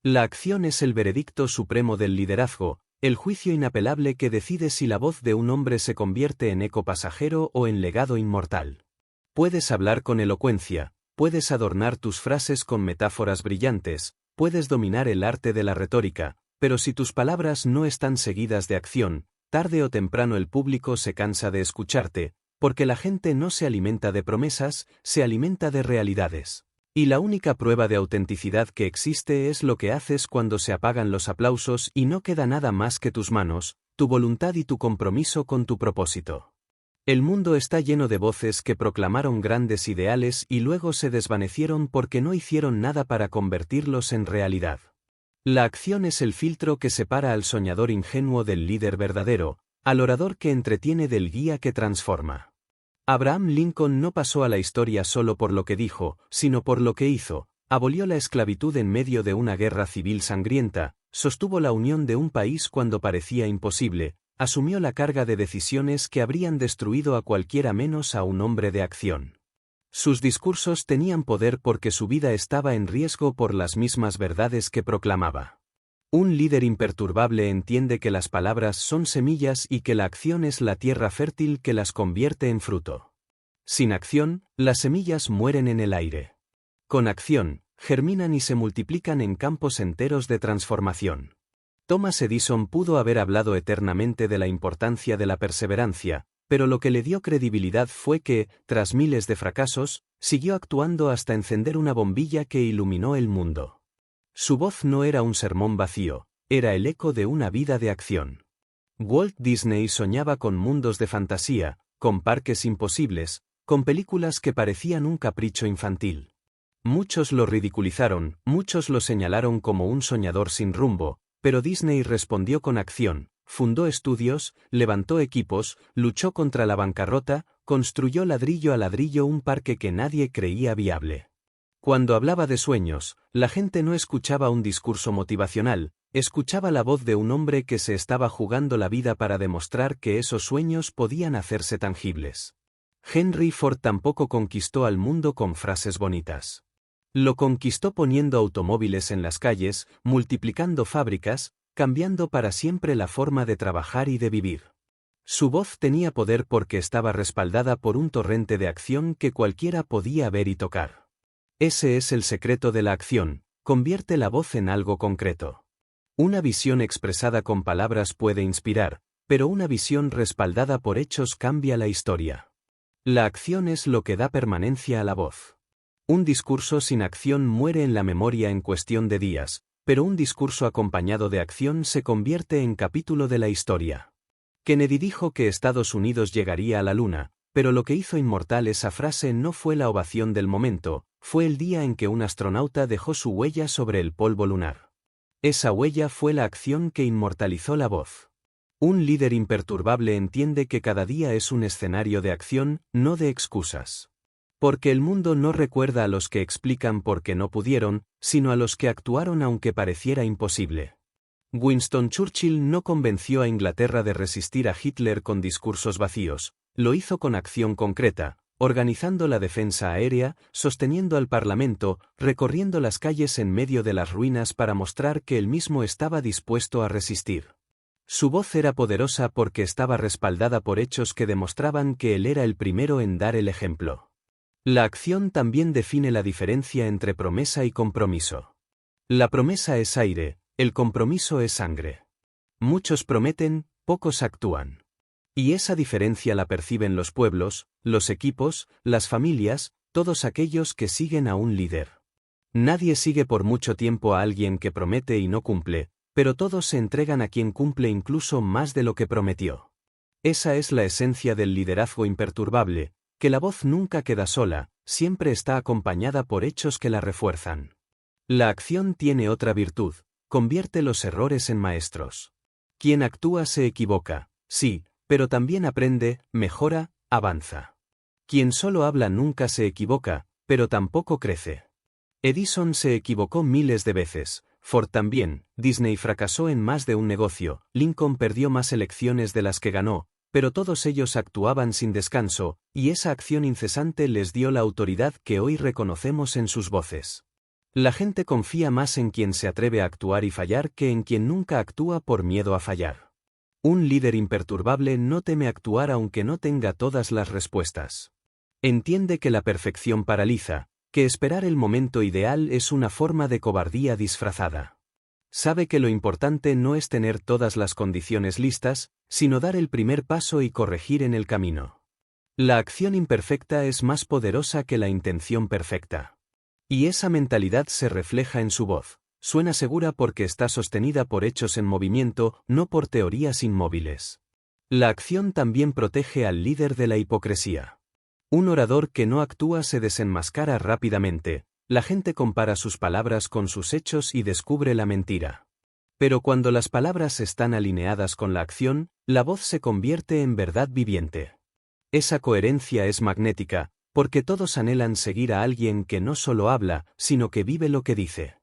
La acción es el veredicto supremo del liderazgo, el juicio inapelable que decide si la voz de un hombre se convierte en eco pasajero o en legado inmortal. Puedes hablar con elocuencia, puedes adornar tus frases con metáforas brillantes, puedes dominar el arte de la retórica, pero si tus palabras no están seguidas de acción, tarde o temprano el público se cansa de escucharte, porque la gente no se alimenta de promesas, se alimenta de realidades. Y la única prueba de autenticidad que existe es lo que haces cuando se apagan los aplausos y no queda nada más que tus manos, tu voluntad y tu compromiso con tu propósito. El mundo está lleno de voces que proclamaron grandes ideales y luego se desvanecieron porque no hicieron nada para convertirlos en realidad. La acción es el filtro que separa al soñador ingenuo del líder verdadero, al orador que entretiene del guía que transforma. Abraham Lincoln no pasó a la historia solo por lo que dijo, sino por lo que hizo. Abolió la esclavitud en medio de una guerra civil sangrienta, sostuvo la unión de un país cuando parecía imposible, asumió la carga de decisiones que habrían destruido a cualquiera menos a un hombre de acción. Sus discursos tenían poder porque su vida estaba en riesgo por las mismas verdades que proclamaba. Un líder imperturbable entiende que las palabras son semillas y que la acción es la tierra fértil que las convierte en fruto. Sin acción, las semillas mueren en el aire. Con acción, germinan y se multiplican en campos enteros de transformación. Thomas Edison pudo haber hablado eternamente de la importancia de la perseverancia, pero lo que le dio credibilidad fue que, tras miles de fracasos, siguió actuando hasta encender una bombilla que iluminó el mundo. Su voz no era un sermón vacío, era el eco de una vida de acción. Walt Disney soñaba con mundos de fantasía, con parques imposibles, con películas que parecían un capricho infantil. Muchos lo ridiculizaron, muchos lo señalaron como un soñador sin rumbo, pero Disney respondió con acción, fundó estudios, levantó equipos, luchó contra la bancarrota, construyó ladrillo a ladrillo un parque que nadie creía viable. Cuando hablaba de sueños, la gente no escuchaba un discurso motivacional, escuchaba la voz de un hombre que se estaba jugando la vida para demostrar que esos sueños podían hacerse tangibles. Henry Ford tampoco conquistó al mundo con frases bonitas. Lo conquistó poniendo automóviles en las calles, multiplicando fábricas, cambiando para siempre la forma de trabajar y de vivir. Su voz tenía poder porque estaba respaldada por un torrente de acción que cualquiera podía ver y tocar. Ese es el secreto de la acción, convierte la voz en algo concreto. Una visión expresada con palabras puede inspirar, pero una visión respaldada por hechos cambia la historia. La acción es lo que da permanencia a la voz. Un discurso sin acción muere en la memoria en cuestión de días, pero un discurso acompañado de acción se convierte en capítulo de la historia. Kennedy dijo que Estados Unidos llegaría a la Luna, pero lo que hizo inmortal esa frase no fue la ovación del momento, fue el día en que un astronauta dejó su huella sobre el polvo lunar. Esa huella fue la acción que inmortalizó la voz. Un líder imperturbable entiende que cada día es un escenario de acción, no de excusas. Porque el mundo no recuerda a los que explican por qué no pudieron, sino a los que actuaron aunque pareciera imposible. Winston Churchill no convenció a Inglaterra de resistir a Hitler con discursos vacíos, lo hizo con acción concreta, organizando la defensa aérea, sosteniendo al Parlamento, recorriendo las calles en medio de las ruinas para mostrar que él mismo estaba dispuesto a resistir. Su voz era poderosa porque estaba respaldada por hechos que demostraban que él era el primero en dar el ejemplo. La acción también define la diferencia entre promesa y compromiso. La promesa es aire, el compromiso es sangre. Muchos prometen, pocos actúan. Y esa diferencia la perciben los pueblos, los equipos, las familias, todos aquellos que siguen a un líder. Nadie sigue por mucho tiempo a alguien que promete y no cumple, pero todos se entregan a quien cumple incluso más de lo que prometió. Esa es la esencia del liderazgo imperturbable, que la voz nunca queda sola, siempre está acompañada por hechos que la refuerzan. La acción tiene otra virtud, convierte los errores en maestros. Quien actúa se equivoca, sí, pero también aprende, mejora, avanza. Quien solo habla nunca se equivoca, pero tampoco crece. Edison se equivocó miles de veces, Ford también, Disney fracasó en más de un negocio, Lincoln perdió más elecciones de las que ganó, pero todos ellos actuaban sin descanso, y esa acción incesante les dio la autoridad que hoy reconocemos en sus voces. La gente confía más en quien se atreve a actuar y fallar que en quien nunca actúa por miedo a fallar. Un líder imperturbable no teme actuar aunque no tenga todas las respuestas. Entiende que la perfección paraliza, que esperar el momento ideal es una forma de cobardía disfrazada. Sabe que lo importante no es tener todas las condiciones listas, sino dar el primer paso y corregir en el camino. La acción imperfecta es más poderosa que la intención perfecta. Y esa mentalidad se refleja en su voz. Suena segura porque está sostenida por hechos en movimiento, no por teorías inmóviles. La acción también protege al líder de la hipocresía. Un orador que no actúa se desenmascara rápidamente. La gente compara sus palabras con sus hechos y descubre la mentira. Pero cuando las palabras están alineadas con la acción, la voz se convierte en verdad viviente. Esa coherencia es magnética, porque todos anhelan seguir a alguien que no solo habla, sino que vive lo que dice.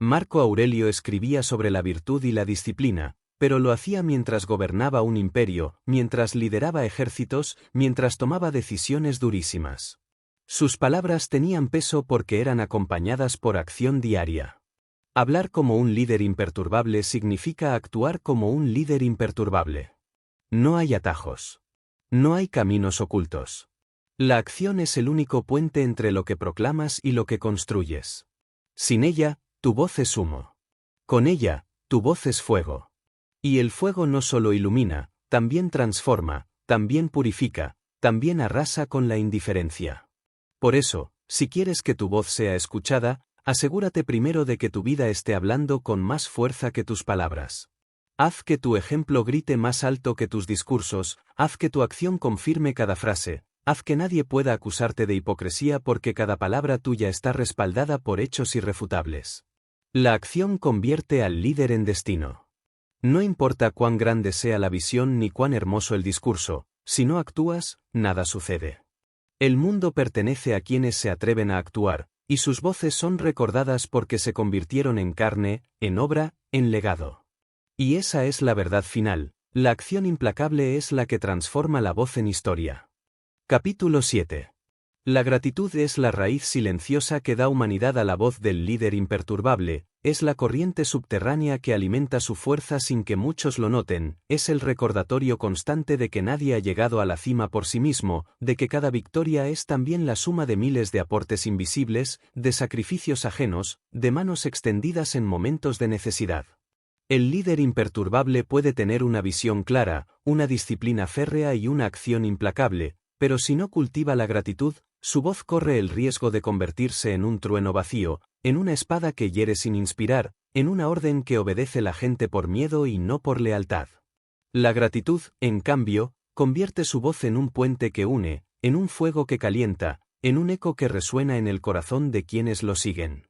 Marco Aurelio escribía sobre la virtud y la disciplina, pero lo hacía mientras gobernaba un imperio, mientras lideraba ejércitos, mientras tomaba decisiones durísimas. Sus palabras tenían peso porque eran acompañadas por acción diaria. Hablar como un líder imperturbable significa actuar como un líder imperturbable. No hay atajos. No hay caminos ocultos. La acción es el único puente entre lo que proclamas y lo que construyes. Sin ella, tu voz es humo. Con ella, tu voz es fuego. Y el fuego no solo ilumina, también transforma, también purifica, también arrasa con la indiferencia. Por eso, si quieres que tu voz sea escuchada, asegúrate primero de que tu vida esté hablando con más fuerza que tus palabras. Haz que tu ejemplo grite más alto que tus discursos, haz que tu acción confirme cada frase, haz que nadie pueda acusarte de hipocresía porque cada palabra tuya está respaldada por hechos irrefutables. La acción convierte al líder en destino. No importa cuán grande sea la visión ni cuán hermoso el discurso, si no actúas, nada sucede. El mundo pertenece a quienes se atreven a actuar, y sus voces son recordadas porque se convirtieron en carne, en obra, en legado. Y esa es la verdad final, la acción implacable es la que transforma la voz en historia. Capítulo 7. La gratitud es la raíz silenciosa que da humanidad a la voz del líder imperturbable, es la corriente subterránea que alimenta su fuerza sin que muchos lo noten, es el recordatorio constante de que nadie ha llegado a la cima por sí mismo, de que cada victoria es también la suma de miles de aportes invisibles, de sacrificios ajenos, de manos extendidas en momentos de necesidad. El líder imperturbable puede tener una visión clara, una disciplina férrea y una acción implacable, pero si no cultiva la gratitud, su voz corre el riesgo de convertirse en un trueno vacío, en una espada que hiere sin inspirar, en una orden que obedece la gente por miedo y no por lealtad. La gratitud, en cambio, convierte su voz en un puente que une, en un fuego que calienta, en un eco que resuena en el corazón de quienes lo siguen.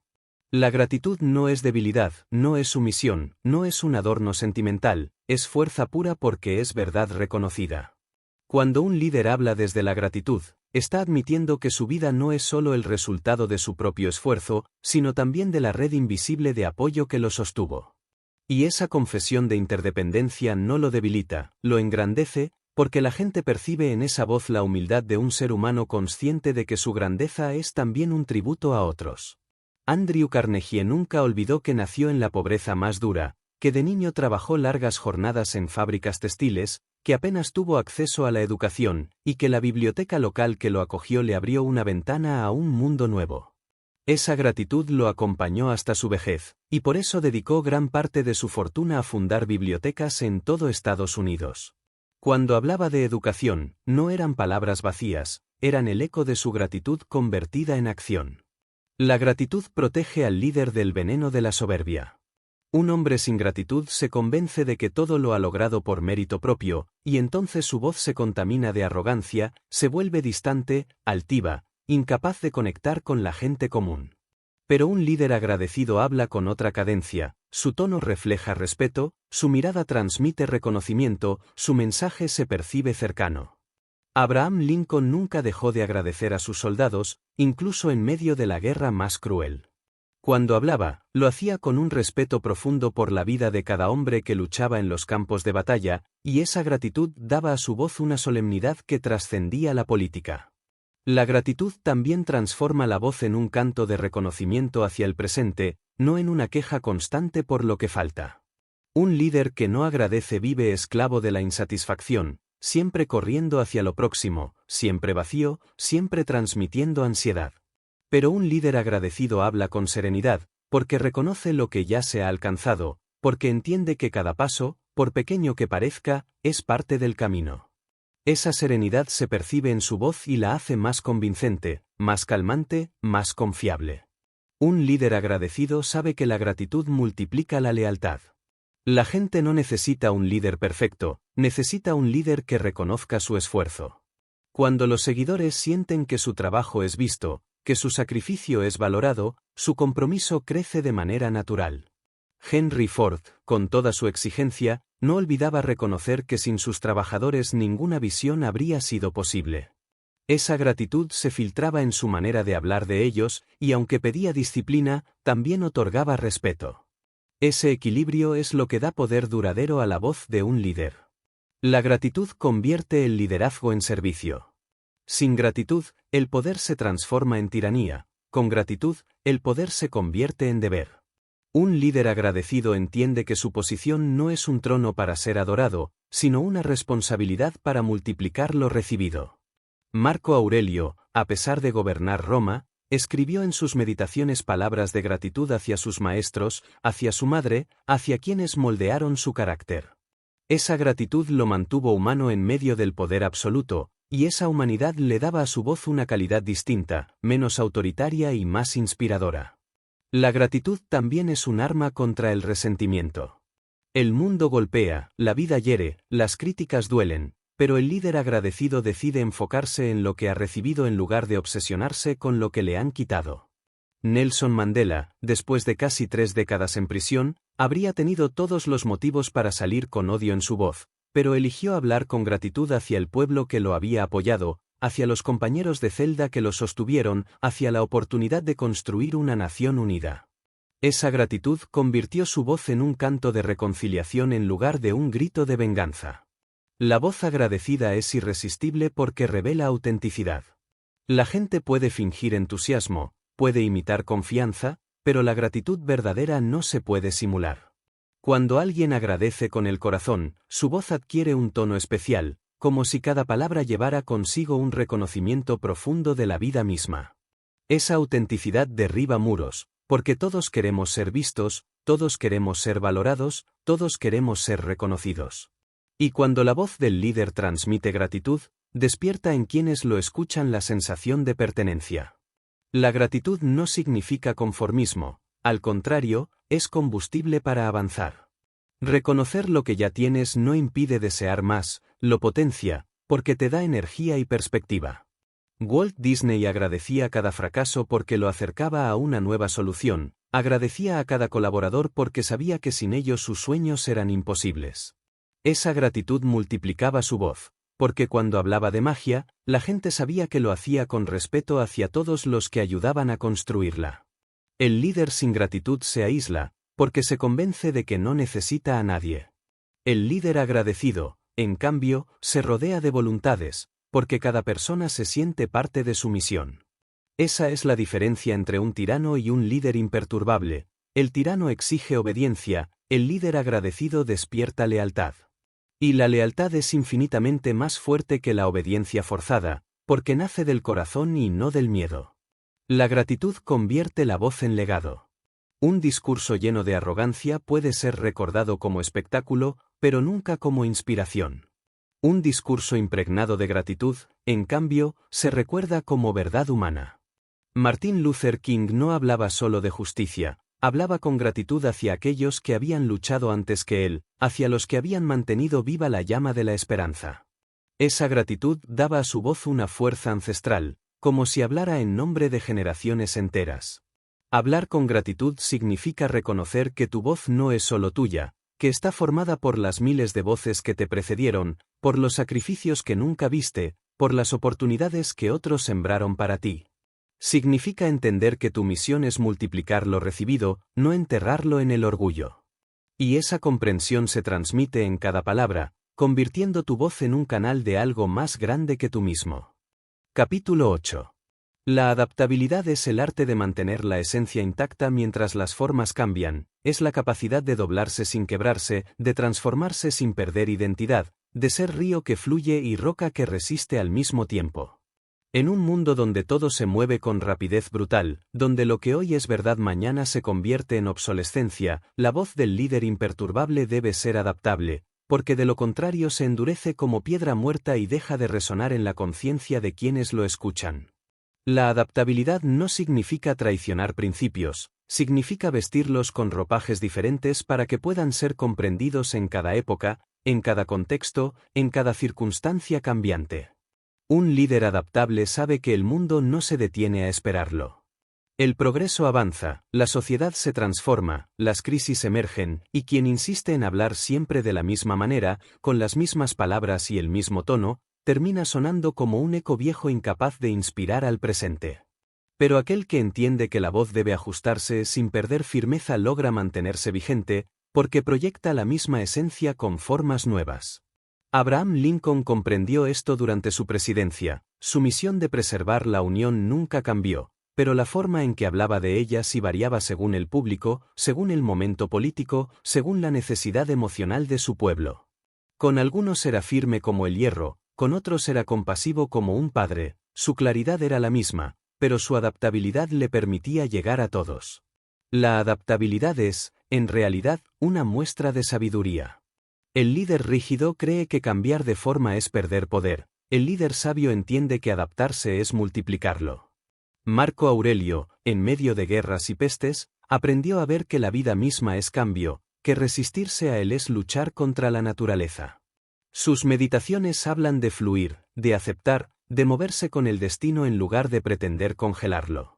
La gratitud no es debilidad, no es sumisión, no es un adorno sentimental, es fuerza pura porque es verdad reconocida. Cuando un líder habla desde la gratitud, está admitiendo que su vida no es solo el resultado de su propio esfuerzo, sino también de la red invisible de apoyo que lo sostuvo. Y esa confesión de interdependencia no lo debilita, lo engrandece, porque la gente percibe en esa voz la humildad de un ser humano consciente de que su grandeza es también un tributo a otros. Andrew Carnegie nunca olvidó que nació en la pobreza más dura, que de niño trabajó largas jornadas en fábricas textiles, que apenas tuvo acceso a la educación, y que la biblioteca local que lo acogió le abrió una ventana a un mundo nuevo. Esa gratitud lo acompañó hasta su vejez, y por eso dedicó gran parte de su fortuna a fundar bibliotecas en todo Estados Unidos. Cuando hablaba de educación, no eran palabras vacías, eran el eco de su gratitud convertida en acción. La gratitud protege al líder del veneno de la soberbia. Un hombre sin gratitud se convence de que todo lo ha logrado por mérito propio, y entonces su voz se contamina de arrogancia, se vuelve distante, altiva, incapaz de conectar con la gente común. Pero un líder agradecido habla con otra cadencia, su tono refleja respeto, su mirada transmite reconocimiento, su mensaje se percibe cercano. Abraham Lincoln nunca dejó de agradecer a sus soldados, incluso en medio de la guerra más cruel. Cuando hablaba, lo hacía con un respeto profundo por la vida de cada hombre que luchaba en los campos de batalla, y esa gratitud daba a su voz una solemnidad que trascendía la política. La gratitud también transforma la voz en un canto de reconocimiento hacia el presente, no en una queja constante por lo que falta. Un líder que no agradece vive esclavo de la insatisfacción, siempre corriendo hacia lo próximo, siempre vacío, siempre transmitiendo ansiedad. Pero un líder agradecido habla con serenidad, porque reconoce lo que ya se ha alcanzado, porque entiende que cada paso, por pequeño que parezca, es parte del camino. Esa serenidad se percibe en su voz y la hace más convincente, más calmante, más confiable. Un líder agradecido sabe que la gratitud multiplica la lealtad. La gente no necesita un líder perfecto, necesita un líder que reconozca su esfuerzo. Cuando los seguidores sienten que su trabajo es visto, que su sacrificio es valorado, su compromiso crece de manera natural. Henry Ford, con toda su exigencia, no olvidaba reconocer que sin sus trabajadores ninguna visión habría sido posible. Esa gratitud se filtraba en su manera de hablar de ellos, y aunque pedía disciplina, también otorgaba respeto. Ese equilibrio es lo que da poder duradero a la voz de un líder. La gratitud convierte el liderazgo en servicio. Sin gratitud, el poder se transforma en tiranía, con gratitud, el poder se convierte en deber. Un líder agradecido entiende que su posición no es un trono para ser adorado, sino una responsabilidad para multiplicar lo recibido. Marco Aurelio, a pesar de gobernar Roma, escribió en sus meditaciones palabras de gratitud hacia sus maestros, hacia su madre, hacia quienes moldearon su carácter. Esa gratitud lo mantuvo humano en medio del poder absoluto, y esa humanidad le daba a su voz una calidad distinta, menos autoritaria y más inspiradora. La gratitud también es un arma contra el resentimiento. El mundo golpea, la vida hiere, las críticas duelen, pero el líder agradecido decide enfocarse en lo que ha recibido en lugar de obsesionarse con lo que le han quitado. Nelson Mandela, después de casi 3 décadas en prisión, habría tenido todos los motivos para salir con odio en su voz, pero eligió hablar con gratitud hacia el pueblo que lo había apoyado, hacia los compañeros de celda que lo sostuvieron, hacia la oportunidad de construir una nación unida. Esa gratitud convirtió su voz en un canto de reconciliación en lugar de un grito de venganza. La voz agradecida es irresistible porque revela autenticidad. La gente puede fingir entusiasmo, puede imitar confianza, pero la gratitud verdadera no se puede simular. Cuando alguien agradece con el corazón, su voz adquiere un tono especial, como si cada palabra llevara consigo un reconocimiento profundo de la vida misma. Esa autenticidad derriba muros, porque todos queremos ser vistos, todos queremos ser valorados, todos queremos ser reconocidos. Y cuando la voz del líder transmite gratitud, despierta en quienes lo escuchan la sensación de pertenencia. La gratitud no significa conformismo, al contrario, es combustible para avanzar. Reconocer lo que ya tienes no impide desear más, lo potencia, porque te da energía y perspectiva. Walt Disney agradecía cada fracaso porque lo acercaba a una nueva solución, agradecía a cada colaborador porque sabía que sin ellos sus sueños eran imposibles. Esa gratitud multiplicaba su voz, porque cuando hablaba de magia, la gente sabía que lo hacía con respeto hacia todos los que ayudaban a construirla. El líder sin gratitud se aísla, porque se convence de que no necesita a nadie. El líder agradecido, en cambio, se rodea de voluntades, porque cada persona se siente parte de su misión. Esa es la diferencia entre un tirano y un líder imperturbable. El tirano exige obediencia, el líder agradecido despierta lealtad. Y la lealtad es infinitamente más fuerte que la obediencia forzada, porque nace del corazón y no del miedo. La gratitud convierte la voz en legado. Un discurso lleno de arrogancia puede ser recordado como espectáculo, pero nunca como inspiración. Un discurso impregnado de gratitud, en cambio, se recuerda como verdad humana. Martin Luther King no hablaba solo de justicia, hablaba con gratitud hacia aquellos que habían luchado antes que él, hacia los que habían mantenido viva la llama de la esperanza. Esa gratitud daba a su voz una fuerza ancestral, como si hablara en nombre de generaciones enteras. Hablar con gratitud significa reconocer que tu voz no es solo tuya, que está formada por las miles de voces que te precedieron, por los sacrificios que nunca viste, por las oportunidades que otros sembraron para ti. Significa entender que tu misión es multiplicar lo recibido, no enterrarlo en el orgullo. Y esa comprensión se transmite en cada palabra, convirtiendo tu voz en un canal de algo más grande que tú mismo. Capítulo 8. La adaptabilidad es el arte de mantener la esencia intacta mientras las formas cambian, es la capacidad de doblarse sin quebrarse, de transformarse sin perder identidad, de ser río que fluye y roca que resiste al mismo tiempo. En un mundo donde todo se mueve con rapidez brutal, donde lo que hoy es verdad mañana se convierte en obsolescencia, la voz del líder imperturbable debe ser adaptable, porque de lo contrario se endurece como piedra muerta y deja de resonar en la conciencia de quienes lo escuchan. La adaptabilidad no significa traicionar principios, significa vestirlos con ropajes diferentes para que puedan ser comprendidos en cada época, en cada contexto, en cada circunstancia cambiante. Un líder adaptable sabe que el mundo no se detiene a esperarlo. El progreso avanza, la sociedad se transforma, las crisis emergen, y quien insiste en hablar siempre de la misma manera, con las mismas palabras y el mismo tono, termina sonando como un eco viejo incapaz de inspirar al presente. Pero aquel que entiende que la voz debe ajustarse sin perder firmeza logra mantenerse vigente, porque proyecta la misma esencia con formas nuevas. Abraham Lincoln comprendió esto durante su presidencia, su misión de preservar la Unión nunca cambió, pero la forma en que hablaba de ella sí variaba según el público, según el momento político, según la necesidad emocional de su pueblo. Con algunos era firme como el hierro, con otros era compasivo como un padre, su claridad era la misma, pero su adaptabilidad le permitía llegar a todos. La adaptabilidad es, en realidad, una muestra de sabiduría. El líder rígido cree que cambiar de forma es perder poder, el líder sabio entiende que adaptarse es multiplicarlo. Marco Aurelio, en medio de guerras y pestes, aprendió a ver que la vida misma es cambio, que resistirse a él es luchar contra la naturaleza. Sus meditaciones hablan de fluir, de aceptar, de moverse con el destino en lugar de pretender congelarlo.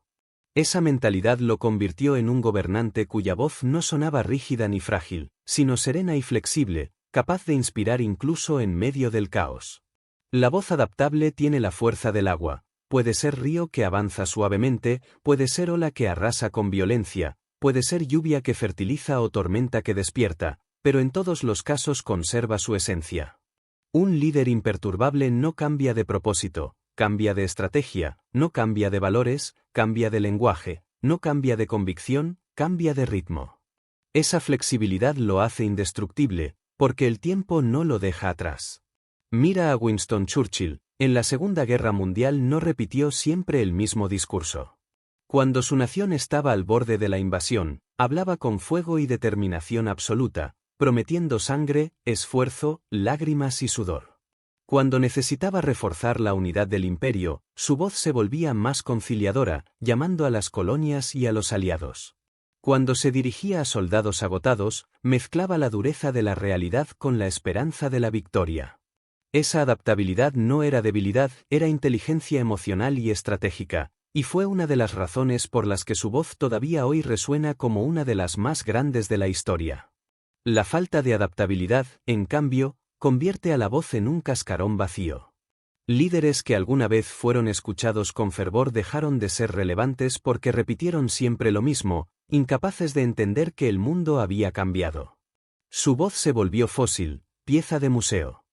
Esa mentalidad lo convirtió en un gobernante cuya voz no sonaba rígida ni frágil, sino serena y flexible, capaz de inspirar incluso en medio del caos. La voz adaptable tiene la fuerza del agua, puede ser río que avanza suavemente, puede ser ola que arrasa con violencia, puede ser lluvia que fertiliza o tormenta que despierta, pero en todos los casos conserva su esencia. Un líder imperturbable no cambia de propósito, cambia de estrategia, no cambia de valores, cambia de lenguaje, no cambia de convicción, cambia de ritmo. Esa flexibilidad lo hace indestructible, porque el tiempo no lo deja atrás. Mira a Winston Churchill, en la Segunda Guerra Mundial no repitió siempre el mismo discurso. Cuando su nación estaba al borde de la invasión, hablaba con fuego y determinación absoluta, prometiendo sangre, esfuerzo, lágrimas y sudor. Cuando necesitaba reforzar la unidad del imperio, su voz se volvía más conciliadora, llamando a las colonias y a los aliados. Cuando se dirigía a soldados agotados, mezclaba la dureza de la realidad con la esperanza de la victoria. Esa adaptabilidad no era debilidad, era inteligencia emocional y estratégica, y fue una de las razones por las que su voz todavía hoy resuena como una de las más grandes de la historia. La falta de adaptabilidad, en cambio, convierte a la voz en un cascarón vacío. Líderes que alguna vez fueron escuchados con fervor dejaron de ser relevantes porque repitieron siempre lo mismo, incapaces de entender que el mundo había cambiado. Su voz se volvió fósil, pieza de museo.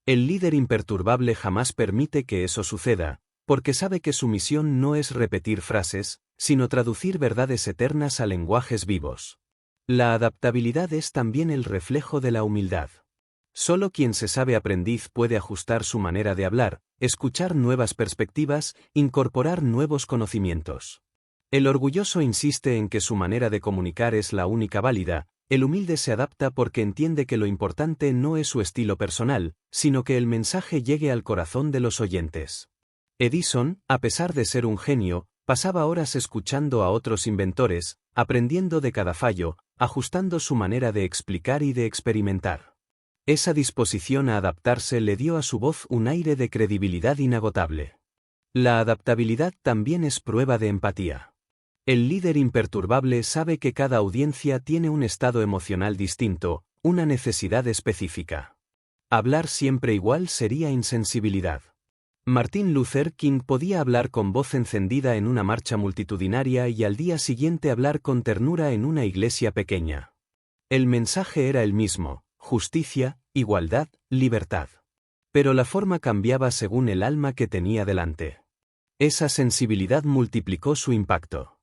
El líder imperturbable jamás permite que eso suceda, porque sabe que su misión no es repetir frases, sino traducir verdades eternas a lenguajes vivos. La adaptabilidad es también el reflejo de la humildad. Solo quien se sabe aprendiz puede ajustar su manera de hablar, escuchar nuevas perspectivas, incorporar nuevos conocimientos. El orgulloso insiste en que su manera de comunicar es la única válida, el humilde se adapta porque entiende que lo importante no es su estilo personal, sino que el mensaje llegue al corazón de los oyentes. Edison, a pesar de ser un genio, pasaba horas escuchando a otros inventores, aprendiendo de cada fallo, ajustando su manera de explicar y de experimentar. Esa disposición a adaptarse le dio a su voz un aire de credibilidad inagotable. La adaptabilidad también es prueba de empatía. El líder imperturbable sabe que cada audiencia tiene un estado emocional distinto, una necesidad específica. Hablar siempre igual sería insensibilidad. Martin Luther King podía hablar con voz encendida en una marcha multitudinaria y al día siguiente hablar con ternura en una iglesia pequeña. El mensaje era el mismo: justicia, igualdad, libertad. Pero la forma cambiaba según el alma que tenía delante. Esa sensibilidad multiplicó su impacto.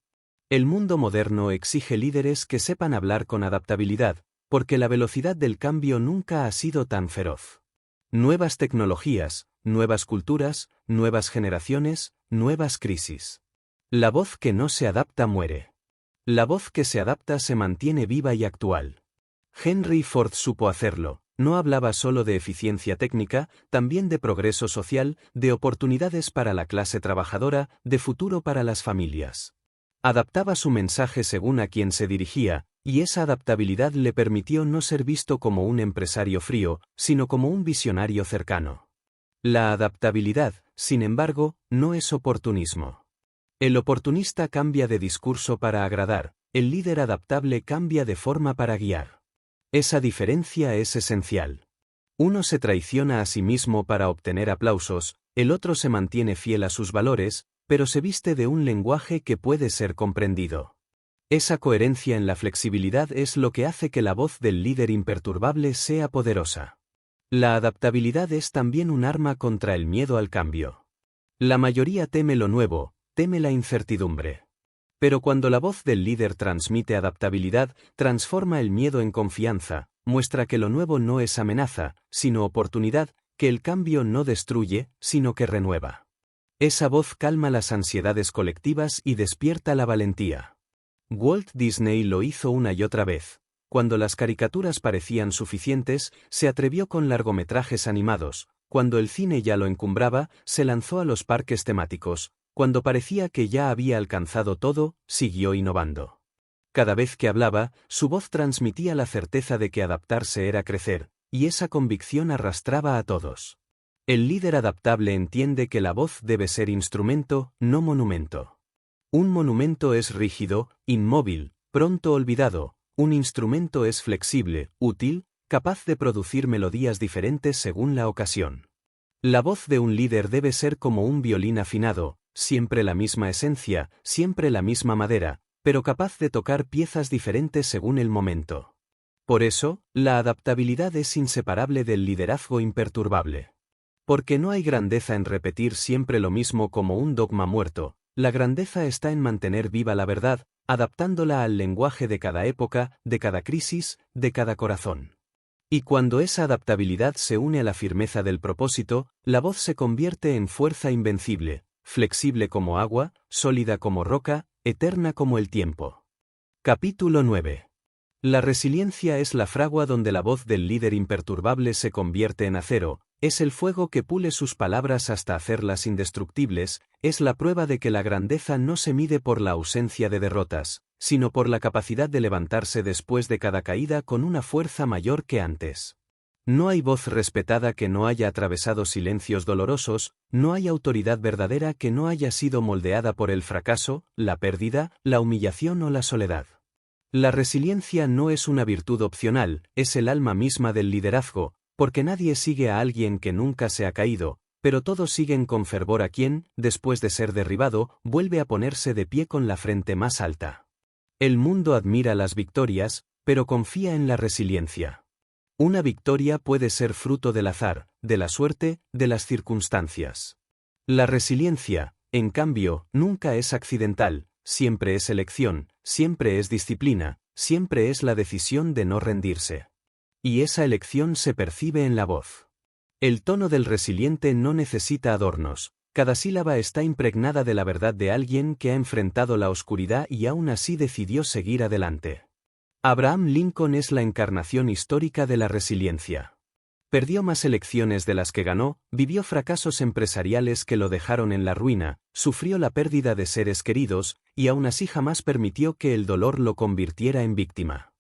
El mundo moderno exige líderes que sepan hablar con adaptabilidad, porque la velocidad del cambio nunca ha sido tan feroz. Nuevas tecnologías, nuevas culturas, nuevas generaciones, nuevas crisis. La voz que no se adapta muere. La voz que se adapta se mantiene viva y actual. Henry Ford supo hacerlo. No hablaba solo de eficiencia técnica, también de progreso social, de oportunidades para la clase trabajadora, de futuro para las familias. Adaptaba su mensaje según a quien se dirigía, y esa adaptabilidad le permitió no ser visto como un empresario frío, sino como un visionario cercano. La adaptabilidad, sin embargo, no es oportunismo. El oportunista cambia de discurso para agradar, el líder adaptable cambia de forma para guiar. Esa diferencia es esencial. Uno se traiciona a sí mismo para obtener aplausos, el otro se mantiene fiel a sus valores, pero se viste de un lenguaje que puede ser comprendido. Esa coherencia en la flexibilidad es lo que hace que la voz del líder imperturbable sea poderosa. La adaptabilidad es también un arma contra el miedo al cambio. La mayoría teme lo nuevo, teme la incertidumbre. Pero cuando la voz del líder transmite adaptabilidad, transforma el miedo en confianza, muestra que lo nuevo no es amenaza, sino oportunidad, que el cambio no destruye, sino que renueva. Esa voz calma las ansiedades colectivas y despierta la valentía. Walt Disney lo hizo una y otra vez. Cuando las caricaturas parecían suficientes, se atrevió con largometrajes animados. Cuando el cine ya lo encumbraba, se lanzó a los parques temáticos. Cuando parecía que ya había alcanzado todo, siguió innovando. Cada vez que hablaba, su voz transmitía la certeza de que adaptarse era crecer, y esa convicción arrastraba a todos. El líder adaptable entiende que la voz debe ser instrumento, no monumento. Un monumento es rígido, inmóvil, pronto olvidado. Un instrumento es flexible, útil, capaz de producir melodías diferentes según la ocasión. La voz de un líder debe ser como un violín afinado, siempre la misma esencia, siempre la misma madera, pero capaz de tocar piezas diferentes según el momento. Por eso, la adaptabilidad es inseparable del liderazgo imperturbable. Porque no hay grandeza en repetir siempre lo mismo como un dogma muerto, la grandeza está en mantener viva la verdad, adaptándola al lenguaje de cada época, de cada crisis, de cada corazón. Y cuando esa adaptabilidad se une a la firmeza del propósito, la voz se convierte en fuerza invencible, flexible como agua, sólida como roca, eterna como el tiempo. Capítulo 9. La resiliencia es la fragua donde la voz del líder imperturbable se convierte en acero, es el fuego que pule sus palabras hasta hacerlas indestructibles, es la prueba de que la grandeza no se mide por la ausencia de derrotas, sino por la capacidad de levantarse después de cada caída con una fuerza mayor que antes. No hay voz respetada que no haya atravesado silencios dolorosos, no hay autoridad verdadera que no haya sido moldeada por el fracaso, la pérdida, la humillación o la soledad. La resiliencia no es una virtud opcional, es el alma misma del liderazgo, porque nadie sigue a alguien que nunca se ha caído, pero todos siguen con fervor a quien, después de ser derribado, vuelve a ponerse de pie con la frente más alta. El mundo admira las victorias, pero confía en la resiliencia. Una victoria puede ser fruto del azar, de la suerte, de las circunstancias. La resiliencia, en cambio, nunca es accidental, siempre es elección, siempre es disciplina, siempre es la decisión de no rendirse. Y esa elección se percibe en la voz. El tono del resiliente no necesita adornos, cada sílaba está impregnada de la verdad de alguien que ha enfrentado la oscuridad y aún así decidió seguir adelante. Abraham Lincoln es la encarnación histórica de la resiliencia. Perdió más elecciones de las que ganó, vivió fracasos empresariales que lo dejaron en la ruina, sufrió la pérdida de seres queridos, y aún así jamás permitió que el dolor lo convirtiera en víctima.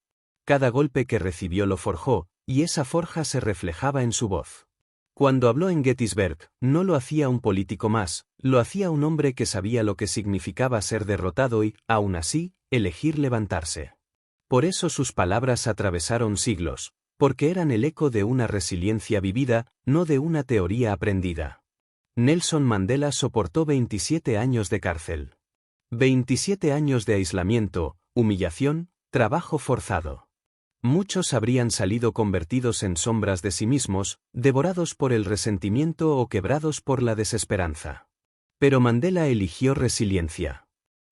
Cada golpe que recibió lo forjó, y esa forja se reflejaba en su voz. Cuando habló en Gettysburg, no lo hacía un político más, lo hacía un hombre que sabía lo que significaba ser derrotado y, aún así, elegir levantarse. Por eso sus palabras atravesaron siglos, porque eran el eco de una resiliencia vivida, no de una teoría aprendida. Nelson Mandela soportó 27 años de cárcel. 27 años de aislamiento, humillación, trabajo forzado. Muchos habrían salido convertidos en sombras de sí mismos, devorados por el resentimiento o quebrados por la desesperanza. Pero Mandela eligió resiliencia.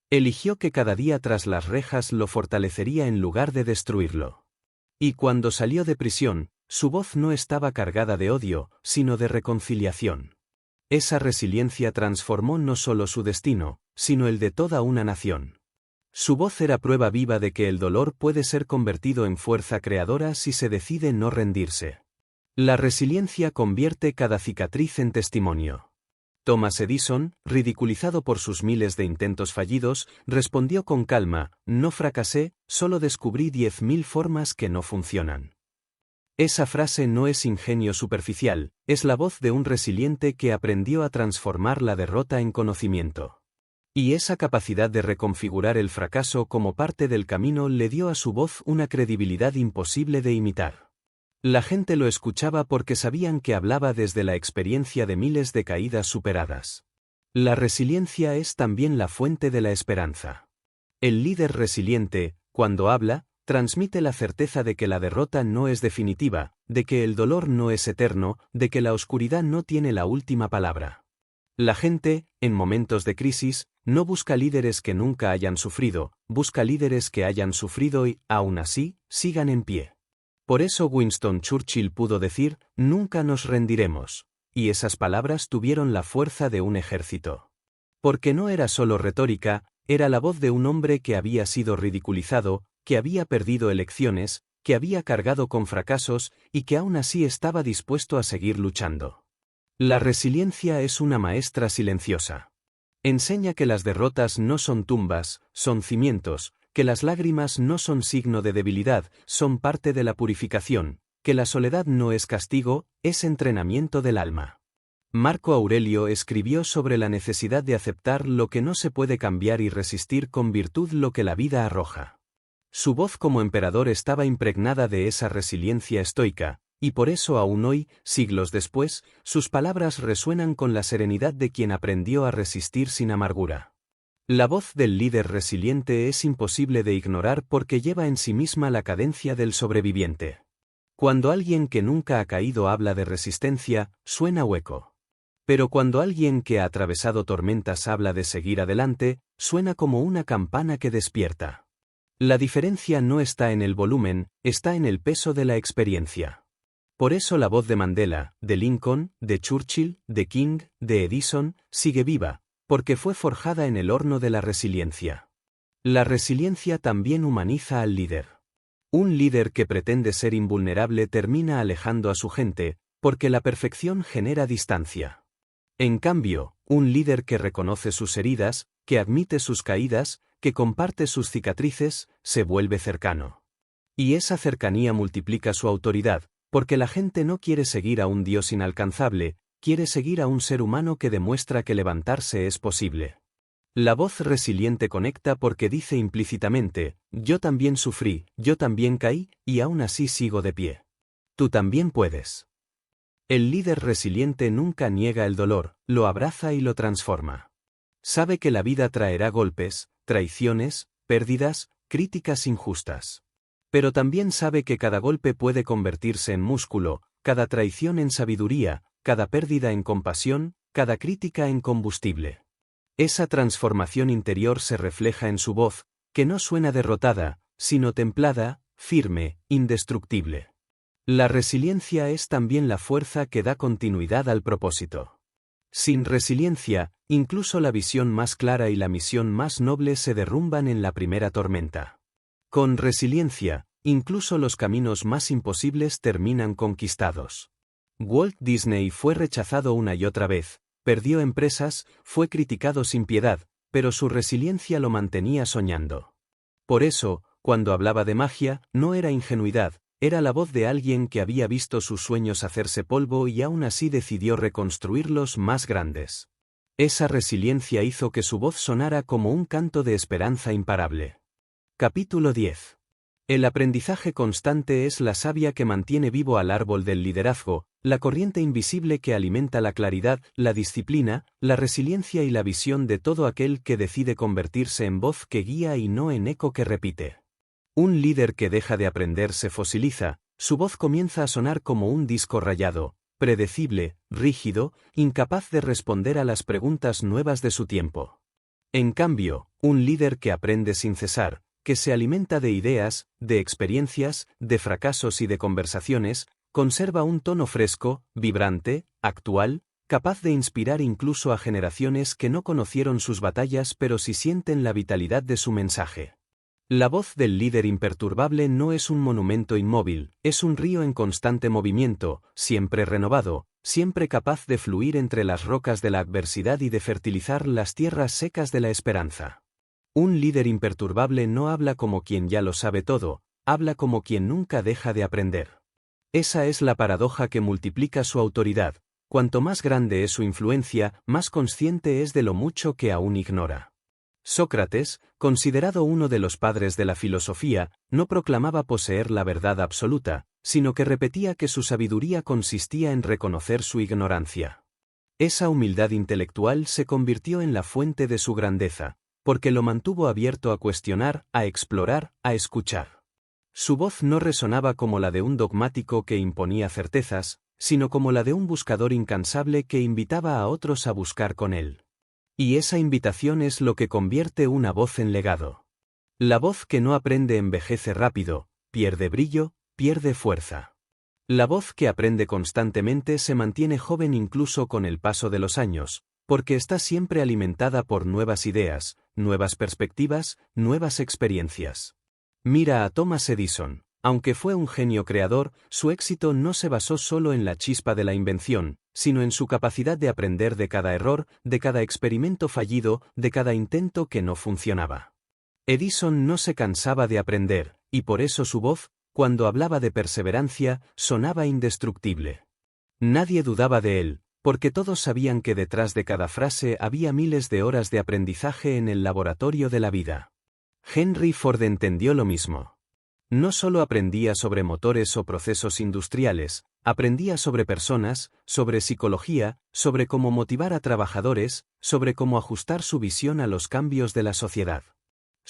Eligió que cada día tras las rejas lo fortalecería en lugar de destruirlo. Y cuando salió de prisión, su voz no estaba cargada de odio, sino de reconciliación. Esa resiliencia transformó no solo su destino, sino el de toda una nación. Su voz era prueba viva de que el dolor puede ser convertido en fuerza creadora si se decide no rendirse. La resiliencia convierte cada cicatriz en testimonio. Thomas Edison, ridiculizado por sus miles de intentos fallidos, respondió con calma: no fracasé, solo descubrí 10.000 formas que no funcionan. Esa frase no es ingenio superficial, es la voz de un resiliente que aprendió a transformar la derrota en conocimiento. Y esa capacidad de reconfigurar el fracaso como parte del camino le dio a su voz una credibilidad imposible de imitar. La gente lo escuchaba porque sabían que hablaba desde la experiencia de miles de caídas superadas. La resiliencia es también la fuente de la esperanza. El líder resiliente, cuando habla, transmite la certeza de que la derrota no es definitiva, de que el dolor no es eterno, de que la oscuridad no tiene la última palabra. La gente, en momentos de crisis, no busca líderes que nunca hayan sufrido, busca líderes que hayan sufrido y, aún así, sigan en pie. Por eso Winston Churchill pudo decir: nunca nos rendiremos, y esas palabras tuvieron la fuerza de un ejército. Porque no era solo retórica, era la voz de un hombre que había sido ridiculizado, que había perdido elecciones, que había cargado con fracasos y que aún así estaba dispuesto a seguir luchando. La resiliencia es una maestra silenciosa. Enseña que las derrotas no son tumbas, son cimientos, que las lágrimas no son signo de debilidad, son parte de la purificación, que la soledad no es castigo, es entrenamiento del alma. Marco Aurelio escribió sobre la necesidad de aceptar lo que no se puede cambiar y resistir con virtud lo que la vida arroja. Su voz como emperador estaba impregnada de esa resiliencia estoica, y por eso aún hoy, siglos después, sus palabras resuenan con la serenidad de quien aprendió a resistir sin amargura. La voz del líder resiliente es imposible de ignorar porque lleva en sí misma la cadencia del sobreviviente. Cuando alguien que nunca ha caído habla de resistencia, suena hueco. Pero cuando alguien que ha atravesado tormentas habla de seguir adelante, suena como una campana que despierta. La diferencia no está en el volumen, está en el peso de la experiencia. Por eso la voz de Mandela, de Lincoln, de Churchill, de King, de Edison, sigue viva, porque fue forjada en el horno de la resiliencia. La resiliencia también humaniza al líder. Un líder que pretende ser invulnerable termina alejando a su gente, porque la perfección genera distancia. En cambio, un líder que reconoce sus heridas, que admite sus caídas, que comparte sus cicatrices, se vuelve cercano. Y esa cercanía multiplica su autoridad, porque la gente no quiere seguir a un Dios inalcanzable, quiere seguir a un ser humano que demuestra que levantarse es posible. La voz resiliente conecta porque dice implícitamente, yo también sufrí, yo también caí, y aún así sigo de pie. Tú también puedes. El líder resiliente nunca niega el dolor, lo abraza y lo transforma. Sabe que la vida traerá golpes, traiciones, pérdidas, críticas injustas. Pero también sabe que cada golpe puede convertirse en músculo, cada traición en sabiduría, cada pérdida en compasión, cada crítica en combustible. Esa transformación interior se refleja en su voz, que no suena derrotada, sino templada, firme, indestructible. La resiliencia es también la fuerza que da continuidad al propósito. Sin resiliencia, incluso la visión más clara y la misión más noble se derrumban en la primera tormenta. Con resiliencia, incluso los caminos más imposibles terminan conquistados. Walt Disney fue rechazado una y otra vez, perdió empresas, fue criticado sin piedad, pero su resiliencia lo mantenía soñando. Por eso, cuando hablaba de magia, no era ingenuidad, era la voz de alguien que había visto sus sueños hacerse polvo y aún así decidió reconstruirlos más grandes. Esa resiliencia hizo que su voz sonara como un canto de esperanza imparable. Capítulo 10. El aprendizaje constante es la savia que mantiene vivo al árbol del liderazgo, la corriente invisible que alimenta la claridad, la disciplina, la resiliencia y la visión de todo aquel que decide convertirse en voz que guía y no en eco que repite. Un líder que deja de aprender se fosiliza, su voz comienza a sonar como un disco rayado, predecible, rígido, incapaz de responder a las preguntas nuevas de su tiempo. En cambio, un líder que aprende sin cesar, que se alimenta de ideas, de experiencias, de fracasos y de conversaciones, conserva un tono fresco, vibrante, actual, capaz de inspirar incluso a generaciones que no conocieron sus batallas pero sí sienten la vitalidad de su mensaje. La voz del líder imperturbable no es un monumento inmóvil, es un río en constante movimiento, siempre renovado, siempre capaz de fluir entre las rocas de la adversidad y de fertilizar las tierras secas de la esperanza. Un líder imperturbable no habla como quien ya lo sabe todo, habla como quien nunca deja de aprender. Esa es la paradoja que multiplica su autoridad. Cuanto más grande es su influencia, más consciente es de lo mucho que aún ignora. Sócrates, considerado uno de los padres de la filosofía, no proclamaba poseer la verdad absoluta, sino que repetía que su sabiduría consistía en reconocer su ignorancia. Esa humildad intelectual se convirtió en la fuente de su grandeza, porque lo mantuvo abierto a cuestionar, a explorar, a escuchar. Su voz no resonaba como la de un dogmático que imponía certezas, sino como la de un buscador incansable que invitaba a otros a buscar con él. Y esa invitación es lo que convierte una voz en legado. La voz que no aprende envejece rápido, pierde brillo, pierde fuerza. La voz que aprende constantemente se mantiene joven incluso con el paso de los años, porque está siempre alimentada por nuevas ideas, nuevas perspectivas, nuevas experiencias. Mira a Thomas Edison. Aunque fue un genio creador, su éxito no se basó solo en la chispa de la invención, sino en su capacidad de aprender de cada error, de cada experimento fallido, de cada intento que no funcionaba. Edison no se cansaba de aprender, y por eso su voz, cuando hablaba de perseverancia, sonaba indestructible. Nadie dudaba de él, porque todos sabían que detrás de cada frase había miles de horas de aprendizaje en el laboratorio de la vida. Henry Ford entendió lo mismo. No solo aprendía sobre motores o procesos industriales, aprendía sobre personas, sobre psicología, sobre cómo motivar a trabajadores, sobre cómo ajustar su visión a los cambios de la sociedad.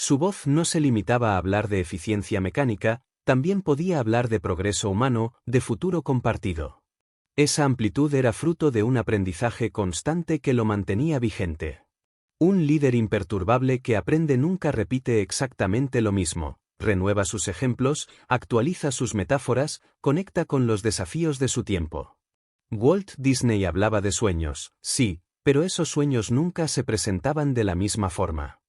Su voz no se limitaba a hablar de eficiencia mecánica, también podía hablar de progreso humano, de futuro compartido. Esa amplitud era fruto de un aprendizaje constante que lo mantenía vigente. Un líder imperturbable que aprende nunca repite exactamente lo mismo, renueva sus ejemplos, actualiza sus metáforas, conecta con los desafíos de su tiempo. Walt Disney hablaba de sueños, sí, pero esos sueños nunca se presentaban de la misma forma.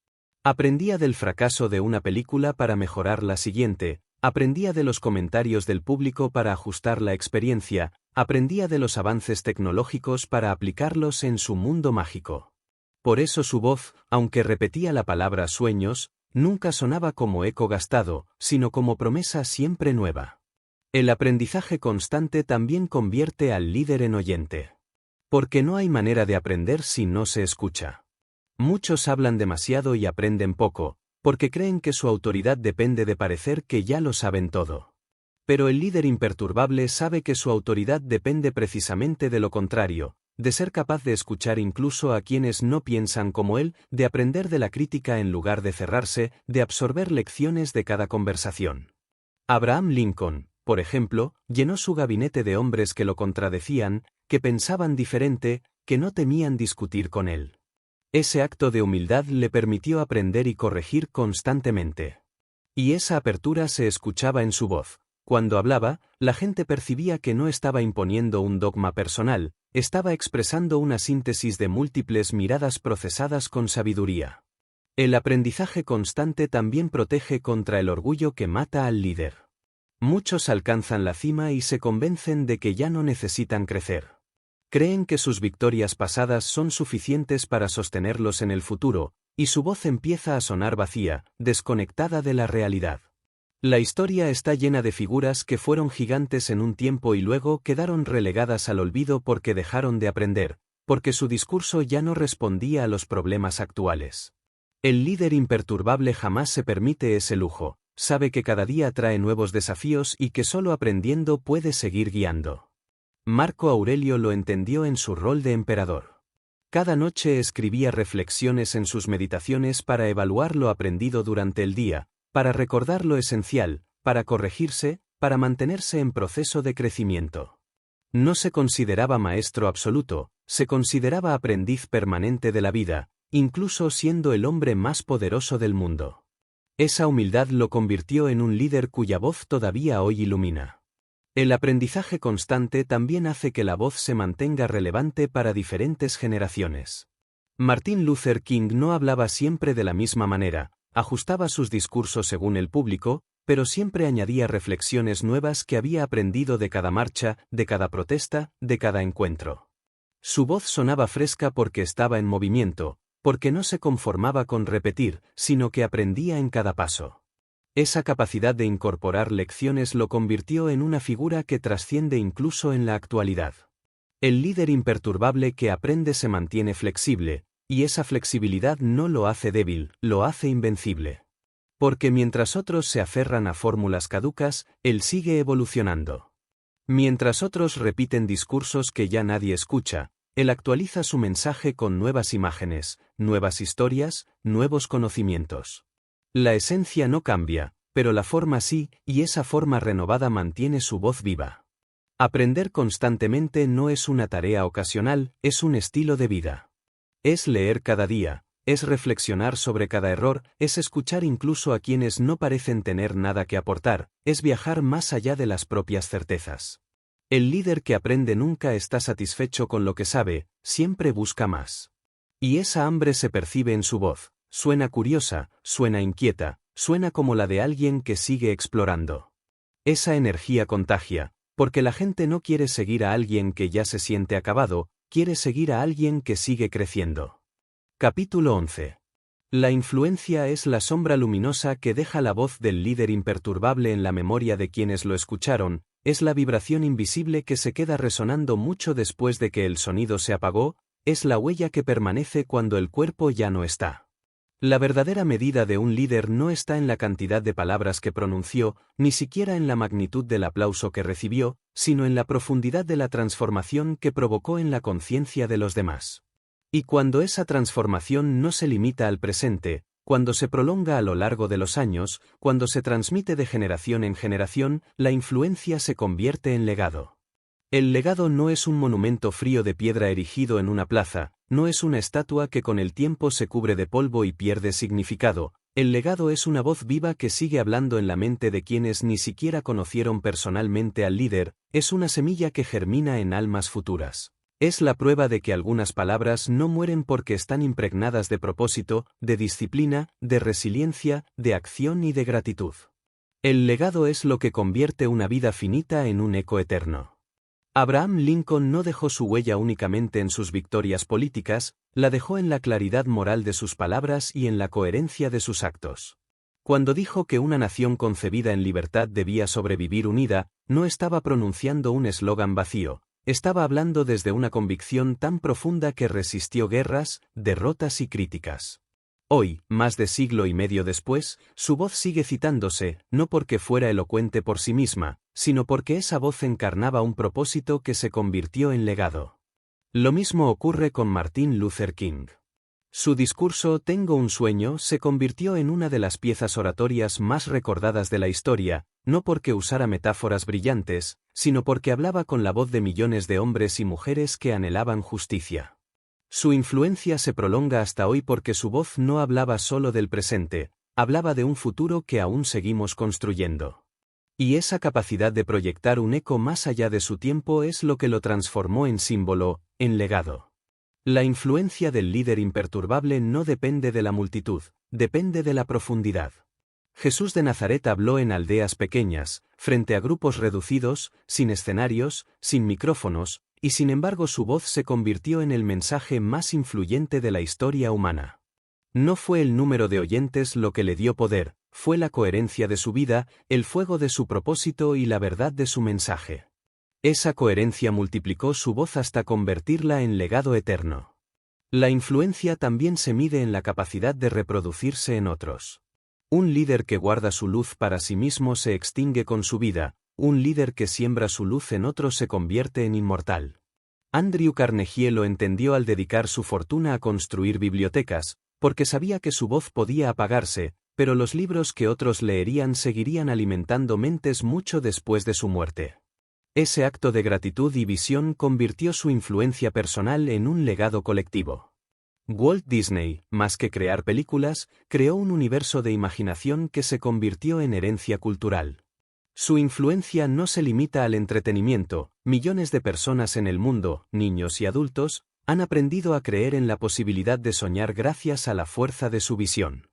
Aprendía del fracaso de una película para mejorar la siguiente, aprendía de los comentarios del público para ajustar la experiencia, aprendía de los avances tecnológicos para aplicarlos en su mundo mágico. Por eso su voz, aunque repetía la palabra sueños, nunca sonaba como eco gastado, sino como promesa siempre nueva. El aprendizaje constante también convierte al líder en oyente. Porque no hay manera de aprender si no se escucha. Muchos hablan demasiado y aprenden poco, porque creen que su autoridad depende de parecer que ya lo saben todo. Pero el líder imperturbable sabe que su autoridad depende precisamente de lo contrario, de ser capaz de escuchar incluso a quienes no piensan como él, de aprender de la crítica en lugar de cerrarse, de absorber lecciones de cada conversación. Abraham Lincoln, por ejemplo, llenó su gabinete de hombres que lo contradecían, que pensaban diferente, que no temían discutir con él. Ese acto de humildad le permitió aprender y corregir constantemente. Y esa apertura se escuchaba en su voz. Cuando hablaba, la gente percibía que no estaba imponiendo un dogma personal, estaba expresando una síntesis de múltiples miradas procesadas con sabiduría. El aprendizaje constante también protege contra el orgullo que mata al líder. Muchos alcanzan la cima y se convencen de que ya no necesitan crecer. Creen que sus victorias pasadas son suficientes para sostenerlos en el futuro, y su voz empieza a sonar vacía, desconectada de la realidad. La historia está llena de figuras que fueron gigantes en un tiempo y luego quedaron relegadas al olvido porque dejaron de aprender, porque su discurso ya no respondía a los problemas actuales. El líder imperturbable jamás se permite ese lujo, sabe que cada día trae nuevos desafíos y que solo aprendiendo puede seguir guiando. Marco Aurelio lo entendió en su rol de emperador. Cada noche escribía reflexiones en sus meditaciones para evaluar lo aprendido durante el día, para recordar lo esencial, para corregirse, para mantenerse en proceso de crecimiento. No se consideraba maestro absoluto, se consideraba aprendiz permanente de la vida, incluso siendo el hombre más poderoso del mundo. Esa humildad lo convirtió en un líder cuya voz todavía hoy ilumina. El aprendizaje constante también hace que la voz se mantenga relevante para diferentes generaciones. Martin Luther King no hablaba siempre de la misma manera, ajustaba sus discursos según el público, pero siempre añadía reflexiones nuevas que había aprendido de cada marcha, de cada protesta, de cada encuentro. Su voz sonaba fresca porque estaba en movimiento, porque no se conformaba con repetir, sino que aprendía en cada paso. Esa capacidad de incorporar lecciones lo convirtió en una figura que trasciende incluso en la actualidad. El líder imperturbable que aprende se mantiene flexible, y esa flexibilidad no lo hace débil, lo hace invencible. Porque mientras otros se aferran a fórmulas caducas, él sigue evolucionando. Mientras otros repiten discursos que ya nadie escucha, él actualiza su mensaje con nuevas imágenes, nuevas historias, nuevos conocimientos. La esencia no cambia, pero la forma sí, y esa forma renovada mantiene su voz viva. Aprender constantemente no es una tarea ocasional, es un estilo de vida. Es leer cada día, es reflexionar sobre cada error, es escuchar incluso a quienes no parecen tener nada que aportar, es viajar más allá de las propias certezas. El líder que aprende nunca está satisfecho con lo que sabe, siempre busca más. Y esa hambre se percibe en su voz. Suena curiosa, suena inquieta, suena como la de alguien que sigue explorando. Esa energía contagia, porque la gente no quiere seguir a alguien que ya se siente acabado, quiere seguir a alguien que sigue creciendo. Capítulo 11. La influencia es la sombra luminosa que deja la voz del líder imperturbable en la memoria de quienes lo escucharon, es la vibración invisible que se queda resonando mucho después de que el sonido se apagó, es la huella que permanece cuando el cuerpo ya no está. La verdadera medida de un líder no está en la cantidad de palabras que pronunció, ni siquiera en la magnitud del aplauso que recibió, sino en la profundidad de la transformación que provocó en la conciencia de los demás. Y cuando esa transformación no se limita al presente, cuando se prolonga a lo largo de los años, cuando se transmite de generación en generación, la influencia se convierte en legado. El legado no es un monumento frío de piedra erigido en una plaza, no es una estatua que con el tiempo se cubre de polvo y pierde significado, el legado es una voz viva que sigue hablando en la mente de quienes ni siquiera conocieron personalmente al líder, es una semilla que germina en almas futuras. Es la prueba de que algunas palabras no mueren porque están impregnadas de propósito, de disciplina, de resiliencia, de acción y de gratitud. El legado es lo que convierte una vida finita en un eco eterno. Abraham Lincoln no dejó su huella únicamente en sus victorias políticas, la dejó en la claridad moral de sus palabras y en la coherencia de sus actos. Cuando dijo que una nación concebida en libertad debía sobrevivir unida, no estaba pronunciando un eslogan vacío. Estaba hablando desde una convicción tan profunda que resistió guerras, derrotas y críticas. Hoy, más de siglo y medio después, su voz sigue citándose, no porque fuera elocuente por sí misma, sino porque esa voz encarnaba un propósito que se convirtió en legado. Lo mismo ocurre con Martin Luther King. Su discurso Tengo un sueño se convirtió en una de las piezas oratorias más recordadas de la historia, no porque usara metáforas brillantes, sino porque hablaba con la voz de millones de hombres y mujeres que anhelaban justicia. Su influencia se prolonga hasta hoy porque su voz no hablaba solo del presente, hablaba de un futuro que aún seguimos construyendo. Y esa capacidad de proyectar un eco más allá de su tiempo es lo que lo transformó en símbolo, en legado. La influencia del líder imperturbable no depende de la multitud, depende de la profundidad. Jesús de Nazaret habló en aldeas pequeñas, frente a grupos reducidos, sin escenarios, sin micrófonos, y sin embargo su voz se convirtió en el mensaje más influyente de la historia humana. No fue el número de oyentes lo que le dio poder, fue la coherencia de su vida, el fuego de su propósito y la verdad de su mensaje. Esa coherencia multiplicó su voz hasta convertirla en legado eterno. La influencia también se mide en la capacidad de reproducirse en otros. Un líder que guarda su luz para sí mismo se extingue con su vida, un líder que siembra su luz en otros se convierte en inmortal. Andrew Carnegie lo entendió al dedicar su fortuna a construir bibliotecas, porque sabía que su voz podía apagarse, pero los libros que otros leerían seguirían alimentando mentes mucho después de su muerte. Ese acto de gratitud y visión convirtió su influencia personal en un legado colectivo. Walt Disney, más que crear películas, creó un universo de imaginación que se convirtió en herencia cultural. Su influencia no se limita al entretenimiento, millones de personas en el mundo, niños y adultos, han aprendido a creer en la posibilidad de soñar gracias a la fuerza de su visión.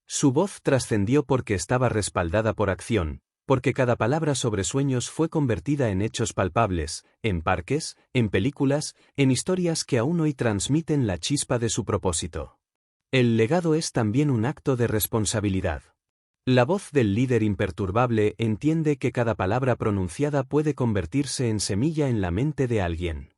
Su voz trascendió porque estaba respaldada por acción, porque cada palabra sobre sueños fue convertida en hechos palpables, en parques, en películas, en historias que aún hoy transmiten la chispa de su propósito. El legado es también un acto de responsabilidad. La voz del líder imperturbable entiende que cada palabra pronunciada puede convertirse en semilla en la mente de alguien.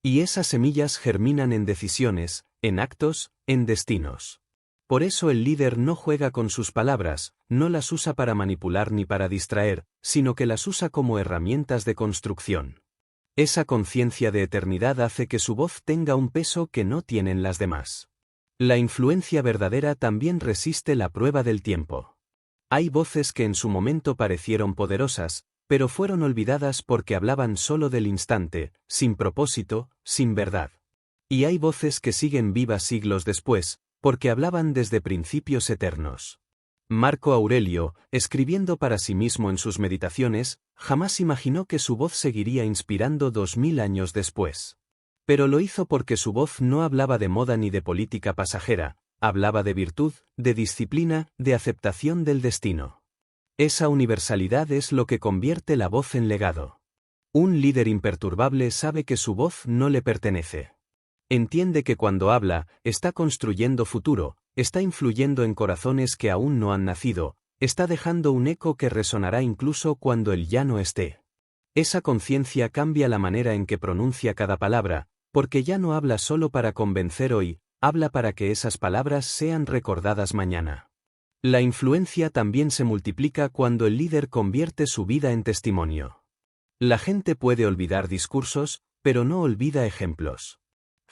Y esas semillas germinan en decisiones, en actos, en destinos. Por eso el líder no juega con sus palabras, no las usa para manipular ni para distraer, sino que las usa como herramientas de construcción. Esa conciencia de eternidad hace que su voz tenga un peso que no tienen las demás. La influencia verdadera también resiste la prueba del tiempo. Hay voces que en su momento parecieron poderosas, pero fueron olvidadas porque hablaban solo del instante, sin propósito, sin verdad. Y hay voces que siguen vivas siglos después, porque hablaban desde principios eternos. Marco Aurelio, escribiendo para sí mismo en sus meditaciones, jamás imaginó que su voz seguiría inspirando 2000 años después. Pero lo hizo porque su voz no hablaba de moda ni de política pasajera, hablaba de virtud, de disciplina, de aceptación del destino. Esa universalidad es lo que convierte la voz en legado. Un líder imperturbable sabe que su voz no le pertenece. Entiende que cuando habla, está construyendo futuro, está influyendo en corazones que aún no han nacido, está dejando un eco que resonará incluso cuando él ya no esté. Esa conciencia cambia la manera en que pronuncia cada palabra, porque ya no habla solo para convencer hoy, habla para que esas palabras sean recordadas mañana. La influencia también se multiplica cuando el líder convierte su vida en testimonio. La gente puede olvidar discursos, pero no olvida ejemplos.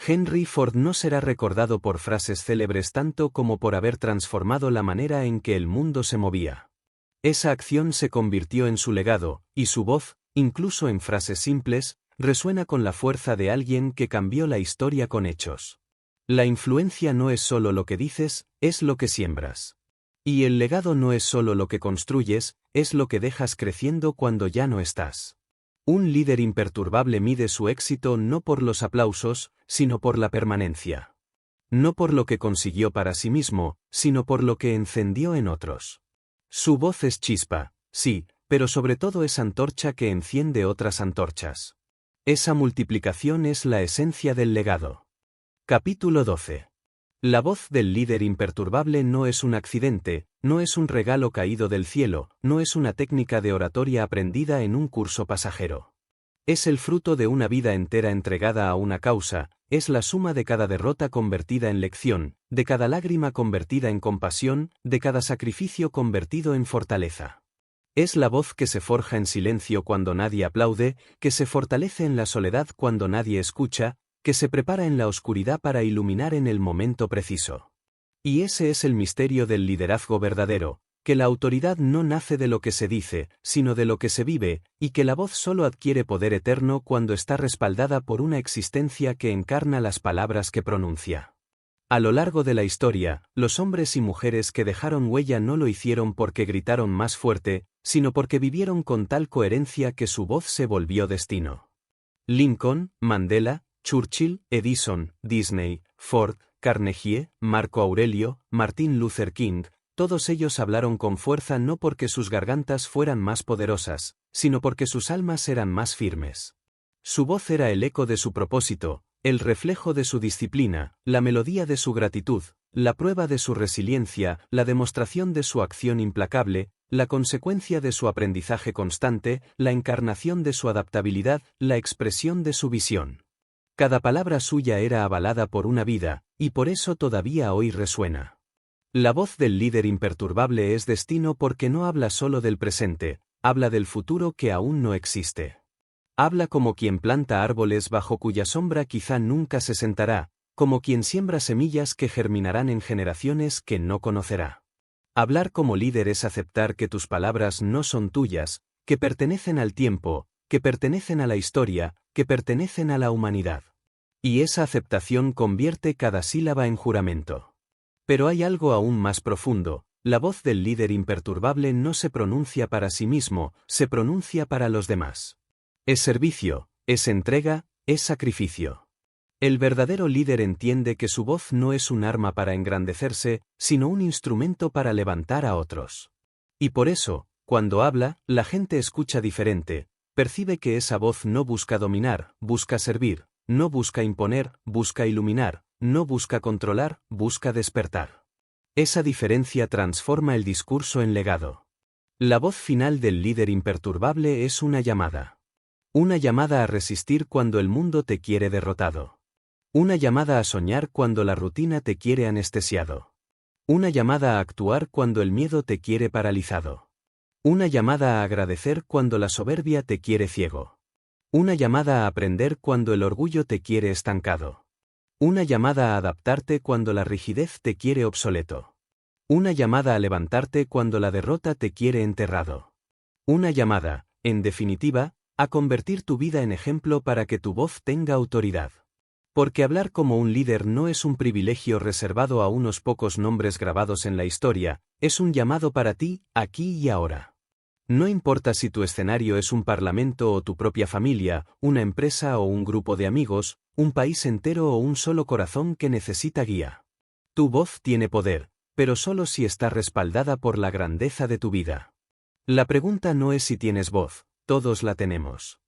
Henry Ford no será recordado por frases célebres tanto como por haber transformado la manera en que el mundo se movía. Esa acción se convirtió en su legado, y su voz, incluso en frases simples, resuena con la fuerza de alguien que cambió la historia con hechos. La influencia no es solo lo que dices, es lo que siembras. Y el legado no es solo lo que construyes, es lo que dejas creciendo cuando ya no estás. Un líder imperturbable mide su éxito no por los aplausos, sino por la permanencia. No por lo que consiguió para sí mismo, sino por lo que encendió en otros. Su voz es chispa, sí, pero sobre todo es antorcha que enciende otras antorchas. Esa multiplicación es la esencia del legado. Capítulo 12. La voz del líder imperturbable no es un accidente, no es un regalo caído del cielo, no es una técnica de oratoria aprendida en un curso pasajero. Es el fruto de una vida entera entregada a una causa, es la suma de cada derrota convertida en lección, de cada lágrima convertida en compasión, de cada sacrificio convertido en fortaleza. Es la voz que se forja en silencio cuando nadie aplaude, que se fortalece en la soledad cuando nadie escucha, que se prepara en la oscuridad para iluminar en el momento preciso. Y ese es el misterio del liderazgo verdadero, que la autoridad no nace de lo que se dice, sino de lo que se vive, y que la voz solo adquiere poder eterno cuando está respaldada por una existencia que encarna las palabras que pronuncia. A lo largo de la historia, los hombres y mujeres que dejaron huella no lo hicieron porque gritaron más fuerte, sino porque vivieron con tal coherencia que su voz se volvió destino. Lincoln, Mandela, Churchill, Edison, Disney, Ford, Carnegie, Marco Aurelio, Martin Luther King, todos ellos hablaron con fuerza no porque sus gargantas fueran más poderosas, sino porque sus almas eran más firmes. Su voz era el eco de su propósito, el reflejo de su disciplina, la melodía de su gratitud, la prueba de su resiliencia, la demostración de su acción implacable, la consecuencia de su aprendizaje constante, la encarnación de su adaptabilidad, la expresión de su visión. Cada palabra suya era avalada por una vida, y por eso todavía hoy resuena. La voz del líder imperturbable es destino porque no habla solo del presente, habla del futuro que aún no existe. Habla como quien planta árboles bajo cuya sombra quizá nunca se sentará, como quien siembra semillas que germinarán en generaciones que no conocerá. Hablar como líder es aceptar que tus palabras no son tuyas, que pertenecen al tiempo, que pertenecen a la historia, que pertenecen a la humanidad. Y esa aceptación convierte cada sílaba en juramento. Pero hay algo aún más profundo, la voz del líder imperturbable no se pronuncia para sí mismo, se pronuncia para los demás. Es servicio, es entrega, es sacrificio. El verdadero líder entiende que su voz no es un arma para engrandecerse, sino un instrumento para levantar a otros. Y por eso, cuando habla, la gente escucha diferente, percibe que esa voz no busca dominar, busca servir, no busca imponer, busca iluminar, no busca controlar, busca despertar. Esa diferencia transforma el discurso en legado. La voz final del líder imperturbable es una llamada. Una llamada a resistir cuando el mundo te quiere derrotado. Una llamada a soñar cuando la rutina te quiere anestesiado. Una llamada a actuar cuando el miedo te quiere paralizado. Una llamada a agradecer cuando la soberbia te quiere ciego. Una llamada a aprender cuando el orgullo te quiere estancado. Una llamada a adaptarte cuando la rigidez te quiere obsoleto. Una llamada a levantarte cuando la derrota te quiere enterrado. Una llamada, en definitiva, a convertir tu vida en ejemplo para que tu voz tenga autoridad. Porque hablar como un líder no es un privilegio reservado a unos pocos nombres grabados en la historia, es un llamado para ti, aquí y ahora. No importa si tu escenario es un parlamento o tu propia familia, una empresa o un grupo de amigos, un país entero o un solo corazón que necesita guía. Tu voz tiene poder, pero solo si está respaldada por la grandeza de tu vida. La pregunta no es si tienes voz, todos la tenemos.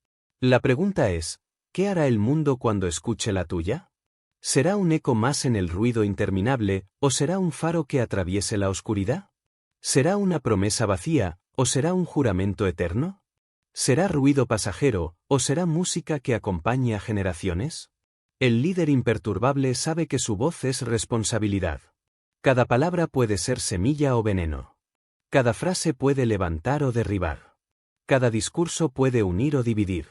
La pregunta es, ¿qué hará el mundo cuando escuche la tuya? ¿Será un eco más en el ruido interminable, o será un faro que atraviese la oscuridad? ¿Será una promesa vacía, o será un juramento eterno? ¿Será ruido pasajero, o será música que acompañe a generaciones? El líder imperturbable sabe que su voz es responsabilidad. Cada palabra puede ser semilla o veneno. Cada frase puede levantar o derribar. Cada discurso puede unir o dividir.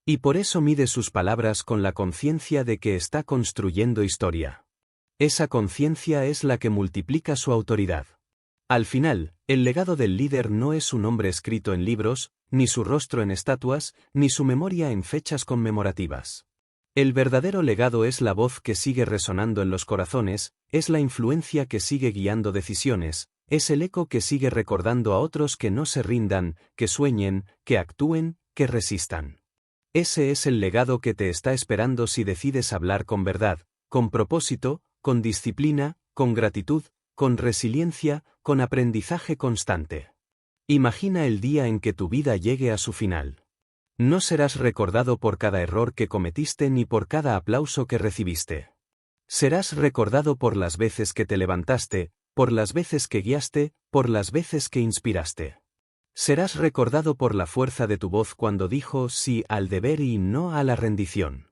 Y por eso mide sus palabras con la conciencia de que está construyendo historia. Esa conciencia es la que multiplica su autoridad. Al final, el legado del líder no es su nombre escrito en libros, ni su rostro en estatuas, ni su memoria en fechas conmemorativas. El verdadero legado es la voz que sigue resonando en los corazones, es la influencia que sigue guiando decisiones, es el eco que sigue recordando a otros que no se rindan, que sueñen, que actúen, que resistan. Ese es el legado que te está esperando si decides hablar con verdad, con propósito, con disciplina, con gratitud, con resiliencia, con aprendizaje constante. Imagina el día en que tu vida llegue a su final. No serás recordado por cada error que cometiste ni por cada aplauso que recibiste. Serás recordado por las veces que te levantaste, por las veces que guiaste, por las veces que inspiraste. Serás recordado por la fuerza de tu voz cuando dijo sí al deber y no a la rendición.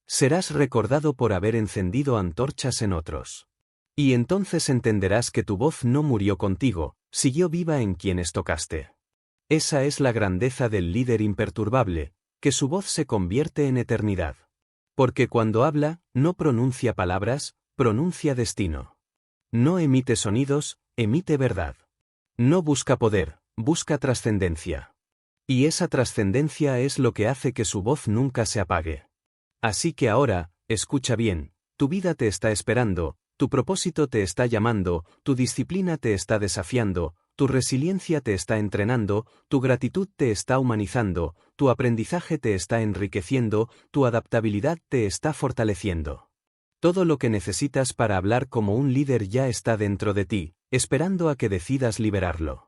Serás recordado por haber encendido antorchas en otros. Y entonces entenderás que tu voz no murió contigo, siguió viva en quienes tocaste. Esa es la grandeza del líder imperturbable, que su voz se convierte en eternidad. Porque cuando habla, no pronuncia palabras, pronuncia destino. No emite sonidos, emite verdad. No busca poder, busca trascendencia. Y esa trascendencia es lo que hace que su voz nunca se apague. Así que ahora, escucha bien, tu vida te está esperando, tu propósito te está llamando, tu disciplina te está desafiando, tu resiliencia te está entrenando, tu gratitud te está humanizando, tu aprendizaje te está enriqueciendo, tu adaptabilidad te está fortaleciendo. Todo lo que necesitas para hablar como un líder ya está dentro de ti, esperando a que decidas liberarlo.